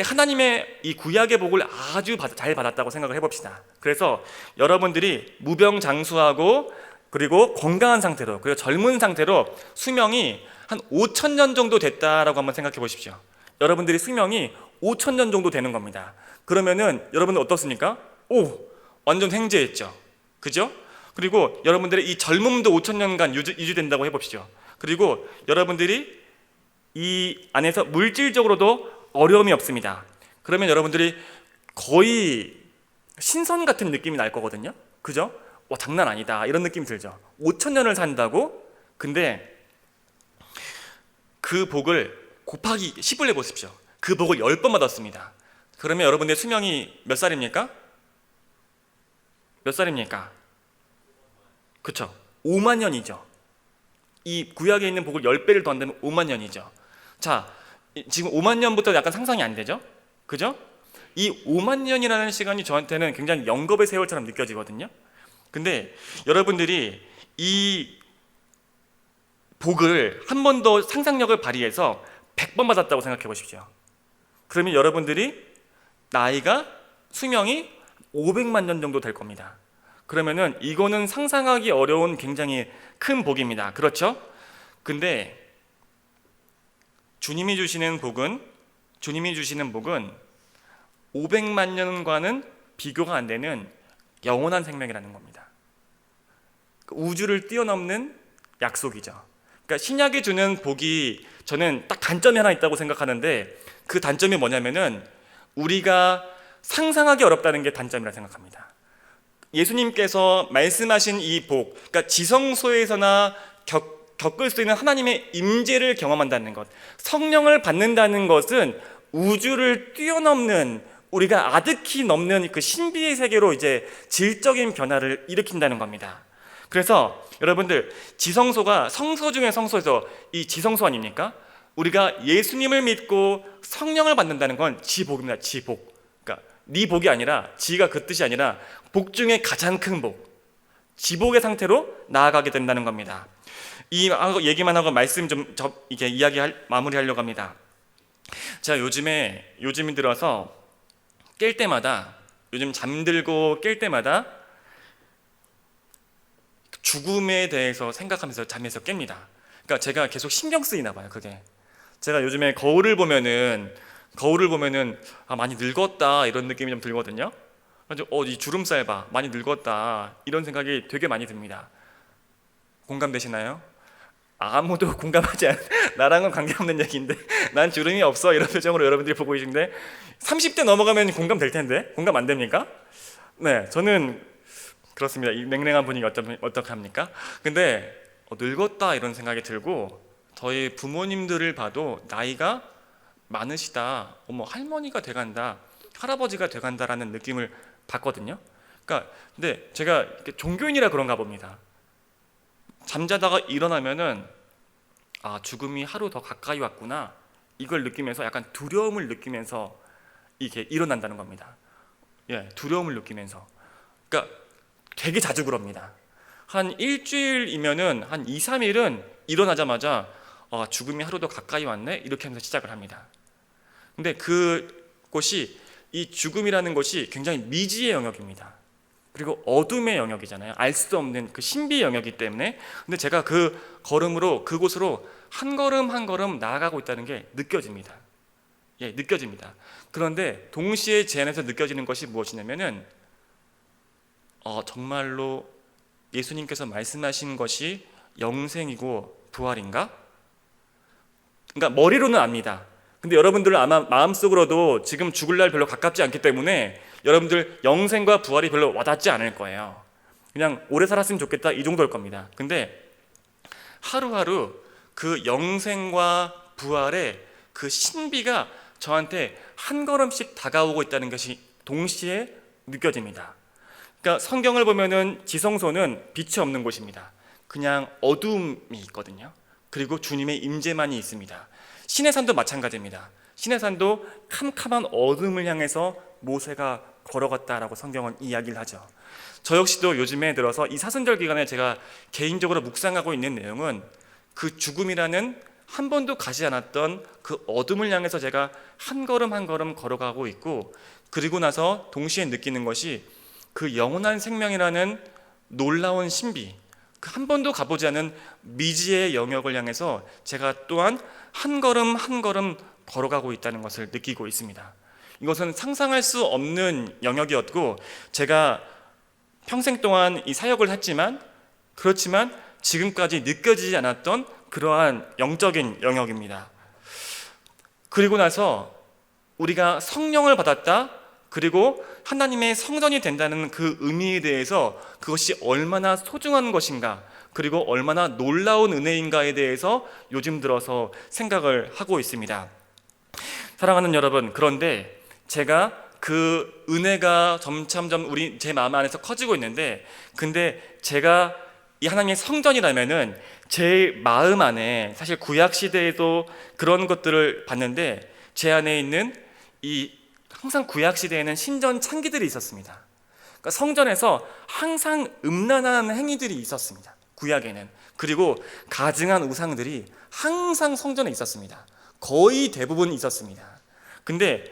하나님의 이 구약의 복을 아주 잘 받았다고 생각을 해봅시다. 그래서 여러분들이 무병장수하고 그리고 건강한 상태로, 그리고 젊은 상태로 수명이 한 5,000년 정도 됐다라고 한번 생각해 보십시오. 여러분들이 수명이 5,000년 정도 되는 겁니다. 그러면은 여러분은 어떻습니까? 완전 횡재했죠. 그죠? 그리고 여러분들의 이 젊음도 5,000년간 유지된다고 해봅시죠. 그리고 여러분들이 이 안에서 물질적으로도 어려움이 없습니다. 그러면 여러분들이 거의 신선 같은 느낌이 날 거거든요. 그죠? 와, 장난 아니다 이런 느낌이 들죠. 5,000년을 산다고? 근데 그 복을 곱하기 10을 해보십시오. 그 복을 10번 받았습니다. 그러면 여러분의 수명이 몇 살입니까? 몇 살입니까? 그쵸? 5만 년이죠. 이 구약에 있는 복을 10배를 더한다면 5만 년이죠. 자, 지금 5만 년부터 약간 상상이 안 되죠? 그죠? 이 5만 년이라는 시간이 저한테는 굉장히 영겁의 세월처럼 느껴지거든요. 근데 여러분들이 이 복을 한 번 더 상상력을 발휘해서 100번 받았다고 생각해 보십시오. 그러면 여러분들이 나이가 수명이 500만 년 정도 될 겁니다. 그러면은 이거는 상상하기 어려운 굉장히 큰 복입니다. 그렇죠? 근데 주님이 주시는 복은 500만 년과는 비교가 안 되는 영원한 생명이라는 겁니다. 우주를 뛰어넘는 약속이죠. 그러니까 신약이 주는 복이 저는 딱 단점이 하나 있다고 생각하는데 그 단점이 뭐냐면은 우리가 상상하기 어렵다는 게 단점이라 생각합니다. 예수님께서 말씀하신 이 복, 그러니까 지성소에서나 겪을 수 있는 하나님의 임재를 경험한다는 것, 성령을 받는다는 것은 우주를 뛰어넘는 우리가 아득히 넘는 그 신비의 세계로 이제 질적인 변화를 일으킨다는 겁니다. 그래서 여러분들 지성소가 성소 중에 성소에서 이 지성소 아닙니까? 우리가 예수님을 믿고 성령을 받는다는 건 지복입니다. 지복. 그러니까 네 복이 아니라 지가 그 뜻이 아니라 복 중에 가장 큰 복. 지복의 상태로 나아가게 된다는 겁니다. 이 얘기만 하고 말씀 좀 이렇게 마무리하려고 합니다. 제가 요즘 들어서 깰 때마다 요즘 잠들고 깰 때마다 죽음에 대해서 생각하면서 잠에서 깹니다. 그러니까 제가 계속 신경 쓰이나 봐요. 그게 제가 요즘에 거울을 보면은 많이 늙었다 이런 느낌이 좀 들거든요. 그래서 이 주름살 봐 많이 늙었다 이런 생각이 되게 많이 듭니다. 공감되시나요? 아무도 공감하지 않아. 나랑은 관계없는 얘기인데 난 주름이 없어 이런 표정으로 여러분들이 보고 계신데 30대 넘어가면 공감될 텐데 공감 안 됩니까? 네, 저는 그렇습니다. 이 냉랭한 분위기 어떻게 합니까? 근데 늙었다 이런 생각이 들고 저희 부모님들을 봐도 나이가 많으시다, 할머니가 돼간다, 할아버지가 돼간다라는 느낌을 받거든요. 그러니까 근데 제가 종교인이라 그런가 봅니다. 잠자다가 일어나면은 죽음이 하루 더 가까이 왔구나 이걸 느끼면서 약간 두려움을 느끼면서 이게 일어난다는 겁니다. 예, 두려움을 느끼면서. 그러니까 되게 자주 그럽니다. 한 일주일이면은 한 2, 3일은 일어나자마자 죽음이 하루 더 가까이 왔네 이렇게 하면서 시작을 합니다. 근데 그곳이 이 죽음이라는 것이 굉장히 미지의 영역입니다. 그리고 어둠의 영역이잖아요. 알 수 없는 그 신비의 영역이기 때문에. 근데 제가 그 걸음으로 그곳으로 한 걸음 한 걸음 나아가고 있다는 게 느껴집니다. 예, 느껴집니다. 그런데 동시에 제 안에서 느껴지는 것이 무엇이냐면은 정말로 예수님께서 말씀하신 것이 영생이고 부활인가? 그러니까 머리로는 압니다. 근데 여러분들은 아마 마음속으로도 지금 죽을 날 별로 가깝지 않기 때문에 여러분들 영생과 부활이 별로 와닿지 않을 거예요. 그냥 오래 살았으면 좋겠다 이 정도일 겁니다. 근데 하루하루 그 영생과 부활의 그 신비가 저한테 한 걸음씩 다가오고 있다는 것이 동시에 느껴집니다. 그러니까 성경을 보면은 지성소는 빛이 없는 곳입니다. 그냥 어둠이 있거든요. 그리고 주님의 임재만이 있습니다. 시내산도 마찬가지입니다. 시내산도 캄캄한 어둠을 향해서 모세가 걸어갔다라고 성경은 이야기를 하죠. 저 역시도 요즘에 들어서 이 사순절 기간에 제가 개인적으로 묵상하고 있는 내용은 그 죽음이라는 한 번도 가지 않았던 그 어둠을 향해서 제가 한 걸음 한 걸음 걸어가고 있고, 그리고 나서 동시에 느끼는 것이 그 영원한 생명이라는 놀라운 신비, 그 한 번도 가보지 않은 미지의 영역을 향해서 제가 또한 한 걸음 한 걸음 걸어가고 있다는 것을 느끼고 있습니다. 이것은 상상할 수 없는 영역이었고, 제가 평생 동안 이 사역을 했지만 그렇지만 지금까지 느껴지지 않았던 그러한 영적인 영역입니다. 그리고 나서 우리가 성령을 받았다, 그리고 하나님의 성전이 된다는 그 의미에 대해서 그것이 얼마나 소중한 것인가, 그리고 얼마나 놀라운 은혜인가에 대해서 요즘 들어서 생각을 하고 있습니다. 사랑하는 여러분, 그런데 제가 그 은혜가 점점점 제 마음 안에서 커지고 있는데, 근데 제가 이 하나님의 성전이라면은 제 마음 안에, 사실 구약 시대에도 그런 것들을 봤는데 제 안에 있는 항상 구약 시대에는 신전 창기들이 있었습니다. 그러니까 성전에서 항상 음란한 행위들이 있었습니다, 구약에는. 그리고 가증한 우상들이 항상 성전에 있었습니다. 거의 대부분 있었습니다. 근데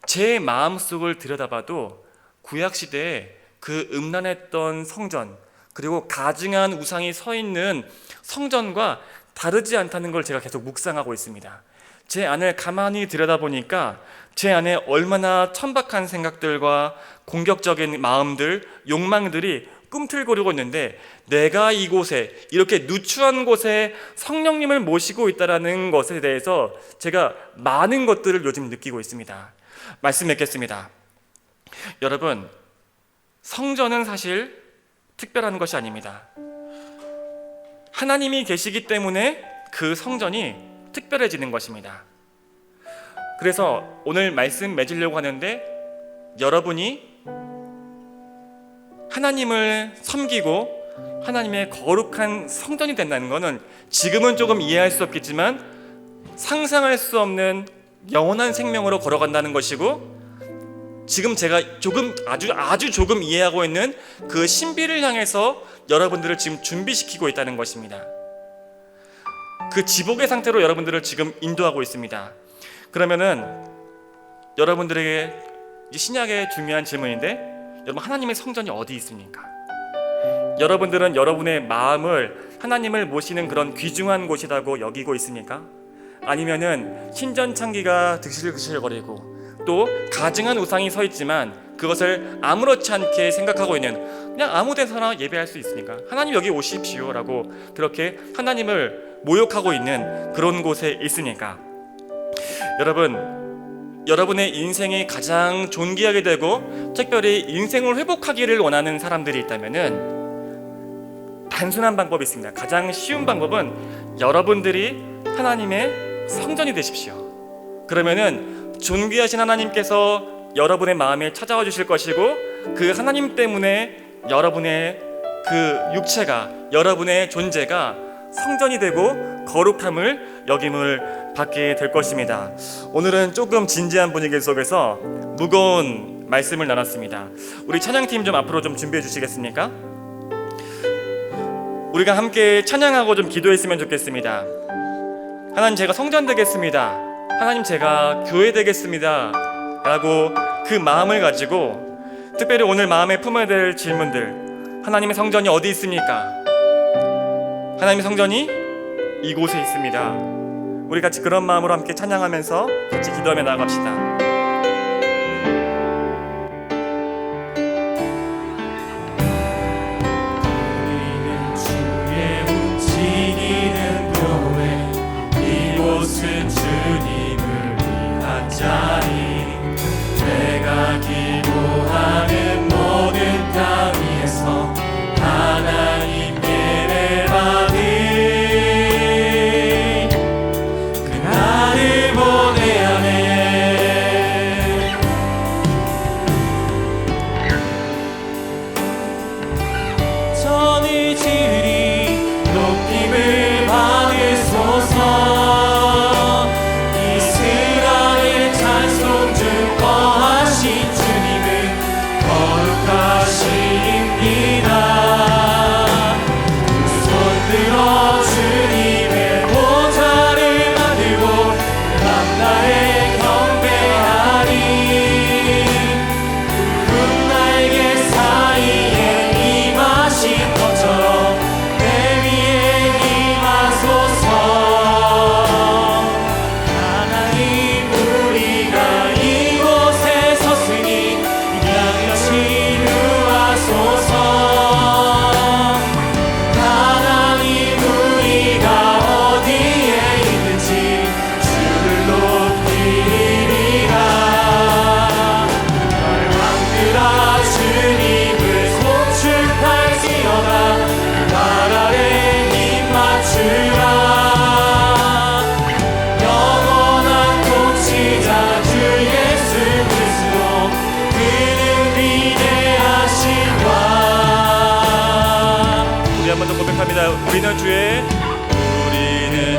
제 마음속을 들여다봐도 구약 시대에 그 음란했던 성전, 그리고 가증한 우상이 서 있는 성전과 다르지 않다는 걸 제가 계속 묵상하고 있습니다. 제 안을 가만히 들여다보니까 제 안에 얼마나 천박한 생각들과 공격적인 마음들, 욕망들이 꿈틀거리고 있는데, 내가 이곳에, 이렇게 누추한 곳에 성령님을 모시고 있다는 것에 대해서 제가 많은 것들을 요즘 느끼고 있습니다. 말씀 맺겠습니다. 여러분, 성전은 사실 특별한 것이 아닙니다. 하나님이 계시기 때문에 그 성전이 특별해지는 것입니다. 그래서 오늘 말씀 맺으려고 하는데, 여러분이 하나님을 섬기고 하나님의 거룩한 성전이 된다는 것은 지금은 조금 이해할 수 없겠지만 상상할 수 없는 영원한 생명으로 걸어간다는 것이고, 지금 제가 아주 조금 이해하고 있는 그 신비를 향해서 여러분들을 지금 준비시키고 있다는 것입니다. 그 지복의 상태로 여러분들을 지금 인도하고 있습니다. 그러면은 여러분들에게 신약의 중요한 질문인데, 여러분, 하나님의 성전이 어디 있습니까? 여러분들은 여러분의 마음을 하나님을 모시는 그런 귀중한 곳이라고 여기고 있습니까? 아니면은 신전창기가 드실드실거리고 또 가증한 우상이 서 있지만 그것을 아무렇지 않게 생각하고 있는, 그냥 아무 데서나 예배할 수 있으니까 하나님 여기 오십시오 라고 그렇게 하나님을 모욕하고 있는 그런 곳에 있으니까, 여러분의 인생이 가장 존귀하게 되고 특별히 인생을 회복하기를 원하는 사람들이 있다면은 단순한 방법이 있습니다. 가장 쉬운 방법은 여러분들이 하나님의 성전이 되십시오. 그러면은 존귀하신 하나님께서 여러분의 마음에 찾아와 주실 것이고, 그 하나님 때문에 여러분의 그 육체가, 여러분의 존재가 성전이 되고 거룩함을 여김을 받게 될 것입니다. 오늘은 조금 진지한 분위기 속에서 무거운 말씀을 나눴습니다. 우리 찬양팀 좀 앞으로 좀 준비해 주시겠습니까? 우리가 함께 찬양하고 좀 기도했으면 좋겠습니다. 하나님, 제가 성전 되겠습니다. 하나님, 제가 교회 되겠습니다 라고 그 마음을 가지고 특별히 오늘 마음에 품어야 될 질문들, 하나님의 성전이 어디 있습니까? 하나님의 성전이 이곳에 있습니다. 우리 같이 그런 마음으로 함께 찬양하면서 같이 기도하며 나아갑시다. 우리는 주의 움직이는 교회, 이곳은 주님을 위한 자리. 내가 기도하는 모든 땅 위에서 하나님 예배 받으 그날을 보내야 해. 전의지리 높임을 받으소서. 이스라엘 찬송 우리는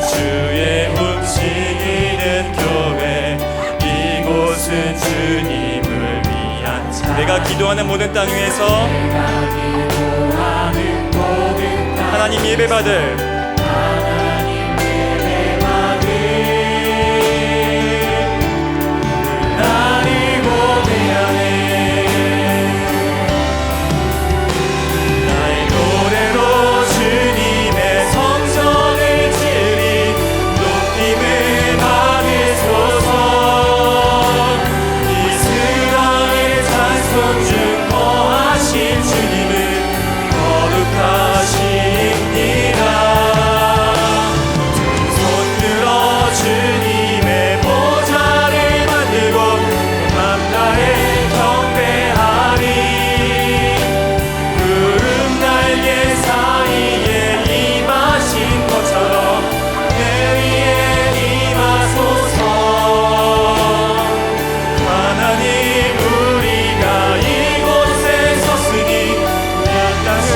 주의 움직이는 교회 이곳은 주님을 위한 자 내가 기도하는 모든 땅 위에서 내가 기도하는 모든 땅 하나님 예배받을 하나님 예배받을 날이 고대하네 나의 노래로 주님의 성전을 지으리 높임을 받으소서 이스라엘 찬송 중 거하신 주님은 거룩하시니라 손 들어 주님의 보좌를 만들고 밤낮에 경배하리 구름 날개 사이에 임하신 것처럼 내 위에 임하소서 하나님 우리가 이곳에 섰으니 이 땅을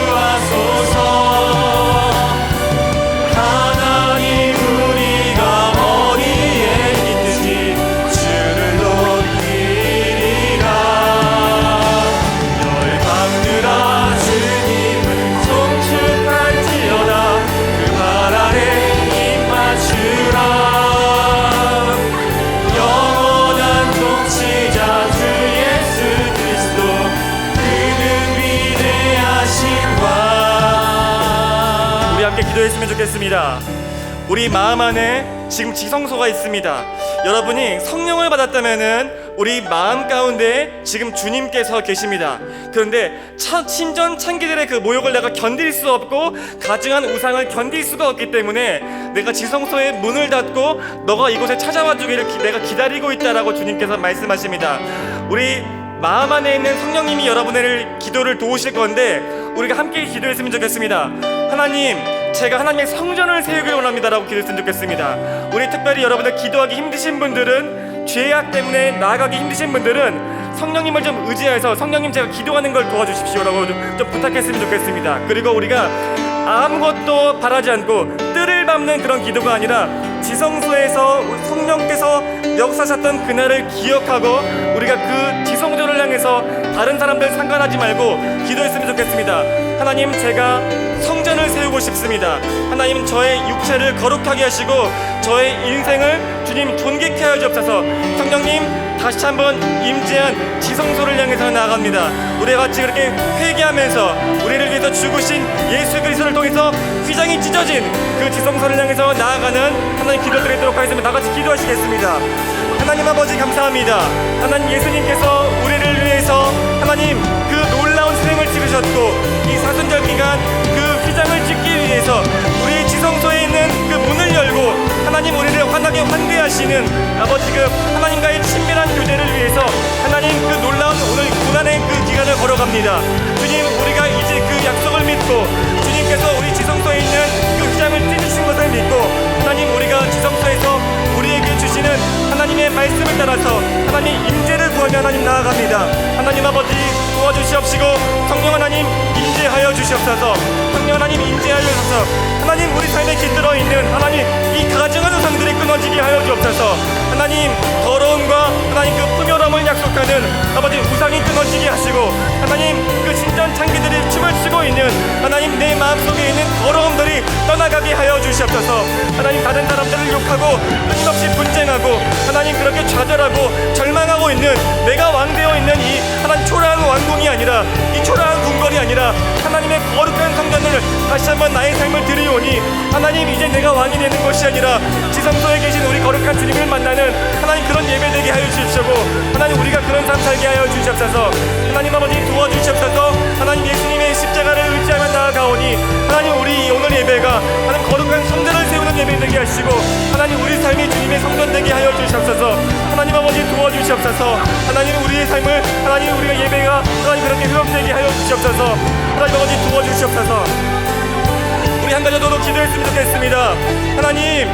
구하소서 하나님 우리가 어디에 있든지 주를 높이리라 열방들아 주님을 송축할지어다 그 발 아래 입 맞추라 영원한 통치자 주 예수 그리스도 그는 위대하신 과 우리 함께 기도했으면 좋겠습니다. 우리 마음 안에 지금 지성소가 있습니다. 여러분이 성령을 받았다면은 우리 마음 가운데 지금 주님께서 계십니다. 그런데 신전 찬기들의 그 모욕을 내가 견딜 수 없고 가증한 우상을 견딜 수가 없기 때문에 내가 지성소의 문을 닫고 너가 이곳에 찾아와 주기를 내가 기다리고 있다라고 주님께서 말씀하십니다. 우리 마음 안에 있는 성령님이 여러분의 기도를 도우실 건데 우리가 함께 기도했으면 좋겠습니다. 하나님, 제가 하나님의 성전을 세우길 원합니다라고 기도했으면 좋겠습니다. 우리 특별히 여러분들 기도하기 힘드신 분들은, 죄악 때문에 나아가기 힘드신 분들은 성령님을 좀 의지해서 성령님 제가 기도하는 걸 도와주십시오라고 좀 부탁했으면 좋겠습니다. 그리고 우리가 아무것도 바라지 않고 뜰을 밟는 그런 기도가 아니라 지성소에서 성령께서 역사하셨던 그날을 기억하고 우리가 그 지성소를 향해서 다른 사람들 상관하지 말고 기도했으면 좋겠습니다. 하나님, 제가 성전을 세우고 싶습니다. 하나님, 저의 육체를 거룩하게 하시고 저의 인생을 주님 존귀케 하여 주옵소서. 성령님, 다시 한번 임재한 지성소를 향해서 나아갑니다. 우리가 같이 그렇게 회개하면서 우리를 위해서 죽으신 예수 그리스도를 통해서 휘장이 찢어진 그 지성소를 향해서 나아가는 하나님 기도드리도록 하겠습니다. 다 같이 기도하시겠습니다. 하나님 아버지 감사합니다. 하나님, 예수님께서 우리를 위해서 하나님 그 놀라운 생을 치르셨고 이 사순절 기간 그 휘장을 찢기 위해서 우리 지성소에 있는 그 문을 열고 하나님 우리를 환하게 환대하시는 아버지 그 하나님과의 친밀한 교제를 위해서 하나님 그 놀라운 오늘 고난의 그 기간을 걸어갑니다. 주님, 우리가 이제 그 약속을 믿고 주님께서 우리 지성소에 있는 그 휘장을 찢으신 것을 믿고 하나님 우리가 지성소에서 우리에게 주시는 하나님의 말씀을 따라서 하나님 임재를 구하며 하나님 나아갑니다. 하나님 아버지 도와주시옵시고 성령 하나님 임재하여 주시옵소서. 성령 하나님 임재하여 주셔서 하나님 우리 삶에 깃들어 있는 하나님 이 가증한 우상들이 끊어지게 하여 주옵소서. 하나님 더러움과 하나님 그 풍요로움을 약속하는 아버지 우상이 끊어지게 하시고 하나님 그 신전 창기들이 춤을 추고 있는 하나님 내 마음속에 있는 더러움들이 떠나가게 하여 주시옵소서. 하나님 다른 사람들을 욕하고 끊임없이 분쟁하고 하나님 그렇게 좌절하고 절망하고 있는 내가 왕되어 있는 이 하나님 초라한 왕궁이 아니라 이 초라한 궁궐이 아니라 하나님의 거룩한 성전을 다시 한번 나의 삶을 드리오니 하나님 이제 내가 왕이 되는 것이 아니라 지성소에 계신 우리 거룩한 주님을 만나는 하나님 그런 예배되게 하여 주시옵시고 하나님 우리가 그런 삶 살게 하여 주시옵소서. 하나님 아버지 도와주시옵소서. 하나님 예수님의 십자가를 의지하며 나아가오니 하나님 우리 오늘 예배가 하나님 거룩한 성전을 세우는 예배 되게 하시고 하나님 우리 삶이 주님의 성전 되게 하여 주시옵소서. 하나님 아버지 도와주시옵소서. 하나님 우리의 삶을 하나님 우리가 예배가 하나님 그렇게 회복되게 하여 주시옵소서. 하나님 아버지 도와주시옵소서. 우리 한 가지 더 기도했으면 좋겠습니다. 하나님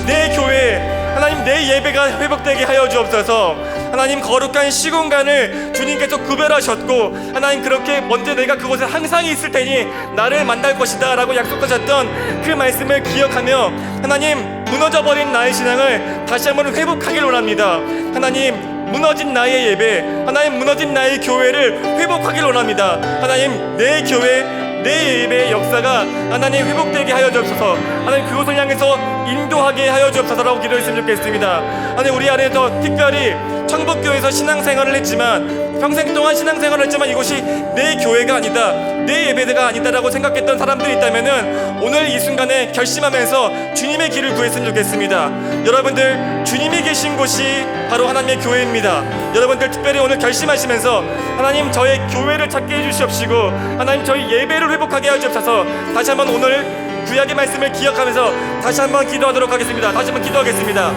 내 교회 하나님 내 예배가 회복되게 하여 주옵소서. 하나님 거룩한 시공간을 주님께서 구별하셨고 하나님 그렇게 먼저 내가 그곳에 항상 있을 테니 나를 만날 것이다 라고 약속하셨던 그 말씀을 기억하며 하나님 무너져버린 나의 신앙을 다시 한번 회복하길 원합니다. 하나님 무너진 나의 예배, 하나님 무너진 나의 교회를 회복하길 원합니다. 하나님 내 교회, 내 예배의 역사가 하나님 회복되게 하여 주옵소서. 하나님 그곳을 향해서 인도하게 하여 주옵소서라고 기도했으면 좋겠습니다. 하나님 우리 안에서 특별히 청북교회에서 신앙생활을 했지만 평생 동안 신앙생활을 했지만 이곳이 내 교회가 아니다, 내 예배가 아니다라고 생각했던 사람들이 있다면은 오늘 이 순간에 결심하면서 주님의 길을 구했으면 좋겠습니다. 여러분들 주님이 계신 곳이 바로 하나님의 교회입니다. 여러분들 특별히 오늘 결심하시면서 하나님 저의 교회를 찾게 해주시옵시고 하나님 저희 예배를 회복하게 하여 주옵소서. 다시 한번 오늘 구약의 말씀을 기억하면서 다시 한번 기도하도록 하겠습니다. 다시 한번 기도하겠습니다.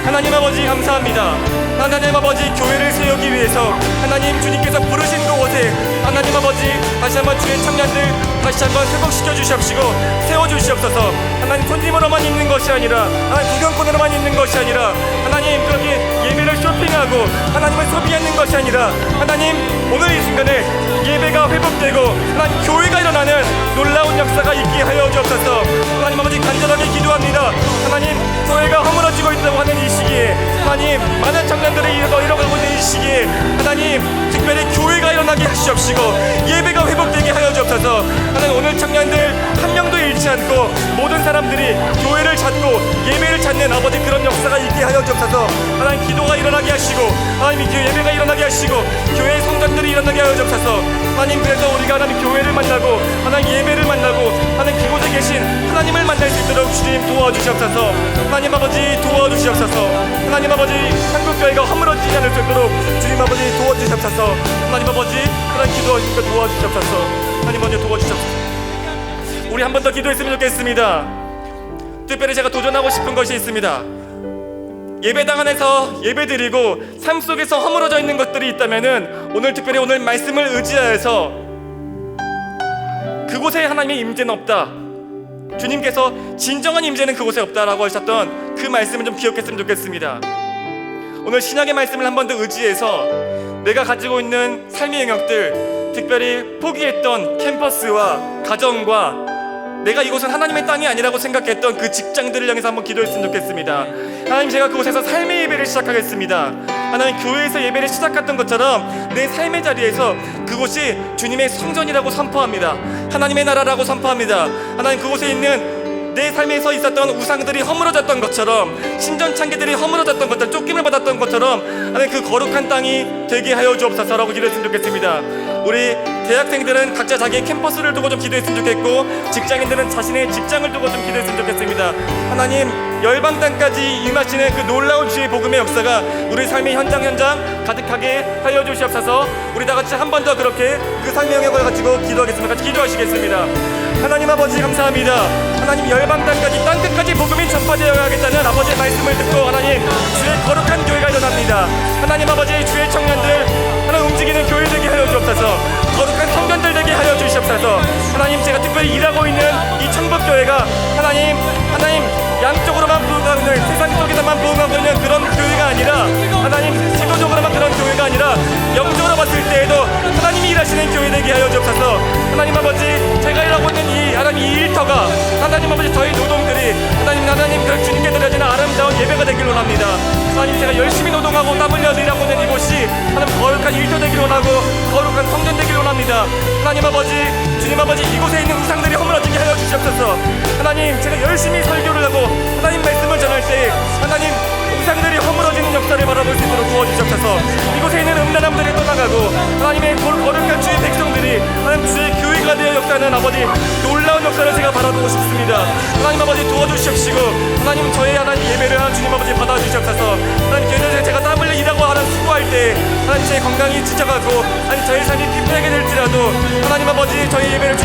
하나님 아버지 감사합니다. 하나님 아버지 교회를 세우기 위해서 하나님 주님께서 부르신 그곳에 하나님 아버지 다시 한번 주의 청년들 다시 한번 회복시켜 주시옵시고 세워주시옵소서. 하나님 손님으로만 있는 것이 아니라 하나님 구경꾼으로만 있는 것이 아니라 하나님 그렇게 예배를 쇼핑하고 하나님을 소비하는 것이 아니라 하나님 오늘 이 순간에 예배가 회복되고 하나님 교회가 일어나는 놀라운 역사가 있게 하여 주옵소서. 하나님 아버지 간절하게 기도합니다. 하나님 교회가 허물어지고 있다고 하는 이 시기에 하나님 많은 청년들이 잃어가고 있는 이 시기에 하나님 특별히 교회가 일어나게 하시옵시고 예배가 회복되게 하여 주옵소서. 하나님 오늘 청년들 한 명도 잃지 않고 모든 사람들이 교회를 찾고 예배를 찾는 아버지 그런 역사가 있게 하여 주옵소서. 하나님 기도가 일어나게 하시고 하나님 예배가 일어나게 하시고 교회의 성전들이 일어나게 하여 주옵소서. 하나님 그래서 우리가 하나님 교회를 만나고 하나님 예배를 만나고 하나님 그곳에 계신 하나님을 만날 수 있도록 주님 도와주시옵소서. 하나님 아버지 도와주시옵소서. 하나님 아버지 한국교회가 허물어지지 않을 수 있도록 주님 아버지 도와주시옵소서. 하나님 아버지 하나님 기도하시니까 도와주시옵소서. 하나님 먼저 도와주시옵소서. 우리 한 번 더 기도했으면 좋겠습니다. 특별히 제가 도전하고 싶은 것이 있습니다. 예배당 안에서 예배드리고 삶 속에서 허물어져 있는 것들이 있다면은 오늘 특별히 오늘 말씀을 의지하여서 그곳에 하나님의 임재는 없다, 주님께서 진정한 임재는 그곳에 없다라고 하셨던 그 말씀을 좀 기억했으면 좋겠습니다. 오늘 신약의 말씀을 한 번 더 의지해서 내가 가지고 있는 삶의 영역들, 특별히 포기했던 캠퍼스와 가정과 내가 이곳은 하나님의 땅이 아니라고 생각했던 그 직장들을 향해서 한번 기도했으면 좋겠습니다. 하나님 제가 그곳에서 삶의 예배를 시작하겠습니다. 하나님 교회에서 예배를 시작했던 것처럼 내 삶의 자리에서 그곳이 주님의 성전이라고 선포합니다. 하나님의 나라라고 선포합니다. 하나님 그곳에 있는 내 삶에서 있었던 우상들이 허물어졌던 것처럼 신전창기들이 허물어졌던 것처럼 쫓김을 받았던 것처럼 하나님 그 거룩한 땅이 되게 하여 주옵소서라고 기도했으면 좋겠습니다. 우리 대학생들은 각자 자기의 캠퍼스를 두고 좀 기도했으면 좋겠고 직장인들은 자신의 직장을 두고 좀 기도했으면 좋겠습니다. 하나님 열방 땅까지 임하시는 그 놀라운 주의 복음의 역사가 우리 삶의 현장 가득하게 하여 주시옵소서. 우리 다 같이 한 번 더 그렇게 그 삶의 영역을 가지고 기도하겠습니다. 같이 기도하시겠습니다. 하나님 아버지 감사합니다. 하나님 열방 땅까지 땅끝까지 복음이 전파되어야 하겠다는 아버지의 말씀을 듣고 하나님 주의 거룩한 교회가 일어납니다. 하나님 아버지 주의 청년들 하나님 움직이는 교회 되게 하여 주옵소서. 거룩한 성전들 되게 하여 주시옵소서. 하나님 제가 특별히 일하고 있는 이 청북교회가 하나님 양쪽으로만 부흥하고 있는 세상 속에서만 부흥하고 있는 그런 교회가 아니라 하나님 지도적으로만 그런 교회가 아니라 영적으로 봤을 때에도 하나님이 일하시는 교회 되게 하여 주옵소서. 하나님 아버지 제가 일하고 있는 이 하나님 이 일터가 하나님 아버지 저희 노동들이 하나님 그 주님께 드려지는 아름다운 예배가 되길 원합니다. 하나님 제가 열심히 노동하고 땀 흘려 일하고 있는 이곳이 하나님 거룩한 일터 되길 원하고 거룩한 성전 되길 원합니다. 하나님 아버지 주님 아버지 이곳에 있는 우상들이 허물어지게 하여 주시옵소서. 하나님 제가 열심히 설교를 하고 하나님 말씀을 전할 때 하나님 우상들이 허물어지는 역사를 바라볼 수 있도록 도와주시옵소서. 이곳에 있는 음란함들이 떠나가고 하나님의 거룩한 주의 백성들이 하나님 주의 교회가 되어 역사하는 아버지 놀라운 역사를 제가 바라보고 싶습니다. 하나님 아버지 도와주시옵시고 하나님 저의 하나님 예배를 하는 주님 아버지 받아주시옵소서. 하나님 교회에서 제가 땀 흘려 일하고 하나님 수고할 때 하나님 제 건강이 지쳐가고 하나님 저의 삶이 피폐하게 될지라도 하나님 아버지 저희 예배를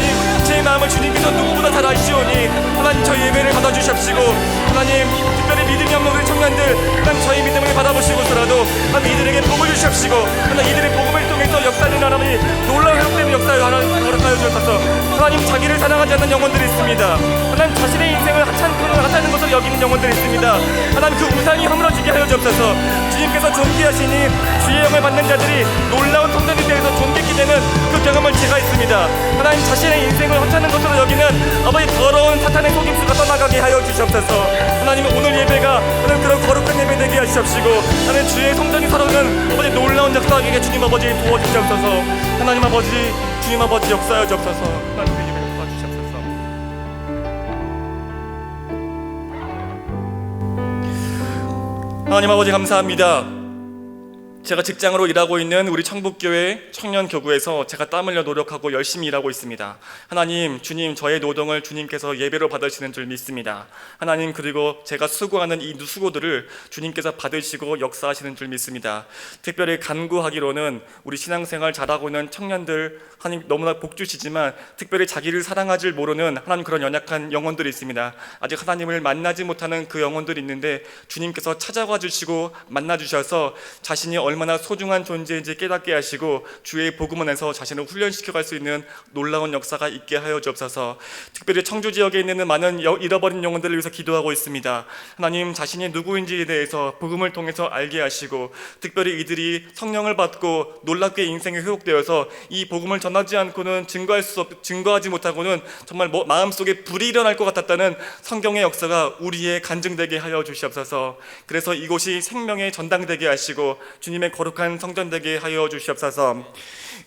제 마음을 주님께서 누구보다 잘 아시오니 하나님 저희 예배를 받아주시옵시고 하나님 특별히 믿음이 없는 우리 청년 청년들 하나님 저희 믿음을 받아보시고서라도 하나님 이들에게 복을 주시옵시고 하나님 이들의 복음을 통해서 역사하는 하나님이 놀라운 회복되는 역사를 허락하여 주셔서 하나님 자기를 사랑하지 않는 영혼들이 있습니다. 하나님 자신의 인생을 하찮은 것으로 여기는 영혼들이 있습니다. 하나님 그 우상이 허물어지게 하여 주옵소서. 주님께서 존귀하시니 주의 영을 받는 자들이 놀라운 성전에 대해서 존귀케 되는 그 경험을 제가 있습니다. 하나님 자신의 인생을 허찮은 것으로 여기는 아버지 더러운 사탄의 속임수가 떠나가게 하여 주시옵소서. 하나님 오늘 예배가 하나님 그런 거룩한 예배 되게 하시옵시고 하나님 주의 성전이 살아오는 아버지 놀라운 역사하게 주님 아버지 도와주시옵소서. 하나님 아버지 주님 아버지 역사하여 주옵소서. 하나님 우리 예배를 도와주시옵소서. 하나님 아버지 감사합니다. 제가 직장으로 일하고 있는 우리 청북교회 청년교구에서 제가 땀 흘려 노력하고 열심히 일하고 있습니다. 하나님, 주님 저의 노동을 주님께서 예배로 받으시는 줄 믿습니다. 하나님, 그리고 제가 수고하는 이 수고들을 주님께서 받으시고 역사하시는 줄 믿습니다. 특별히 간구하기로는 우리 신앙생활 잘하고 있는 청년들 하나님 너무나 복 주시지만 특별히 자기를 사랑할 줄 모르는 하나님 그런 연약한 영혼들이 있습니다. 아직 하나님을 만나지 못하는 그 영혼들이 있는데 주님께서 찾아와 주시고 만나 주셔서 자신이 얼마나 소중한 존재인지 깨닫게 하시고 주의 복음 안에서 자신을 훈련시켜 갈 수 있는 놀라운 역사가 있게 하여 주옵소서. 특별히 청주 지역에 있는 많은 잃어버린 영혼들을 위해서 기도하고 있습니다. 하나님 자신이 누구인지에 대해서 복음을 통해서 알게 하시고 특별히 이들이 성령을 받고 놀랍게 인생이 회복되어서 이 복음을 전하지 않고는 증거하지 못하고는 정말 마음속에 불이 일어날 것 같았다는 성경의 역사가 우리의 간증되게 하여 주시옵소서. 그래서 이곳이 생명의 전당되게 하시고 주님의 거룩한 성전 되게 하여 주시옵소서.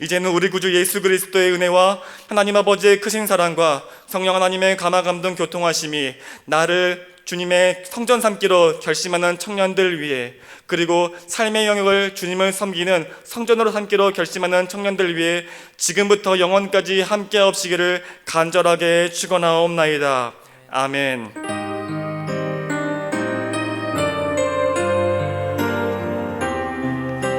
이제는 우리 구주 예수 그리스도의 은혜와 하나님 아버지의 크신 사랑과 성령 하나님의 감화감동 교통하심이 나를 주님의 성전 삼기로 결심하는 청년들 위해 그리고 삶의 영역을 주님을 섬기는 성전으로 삼기로 결심하는 청년들 위해 지금부터 영원까지 함께 하옵시기를 간절하게 축원하옵나이다. 아멘.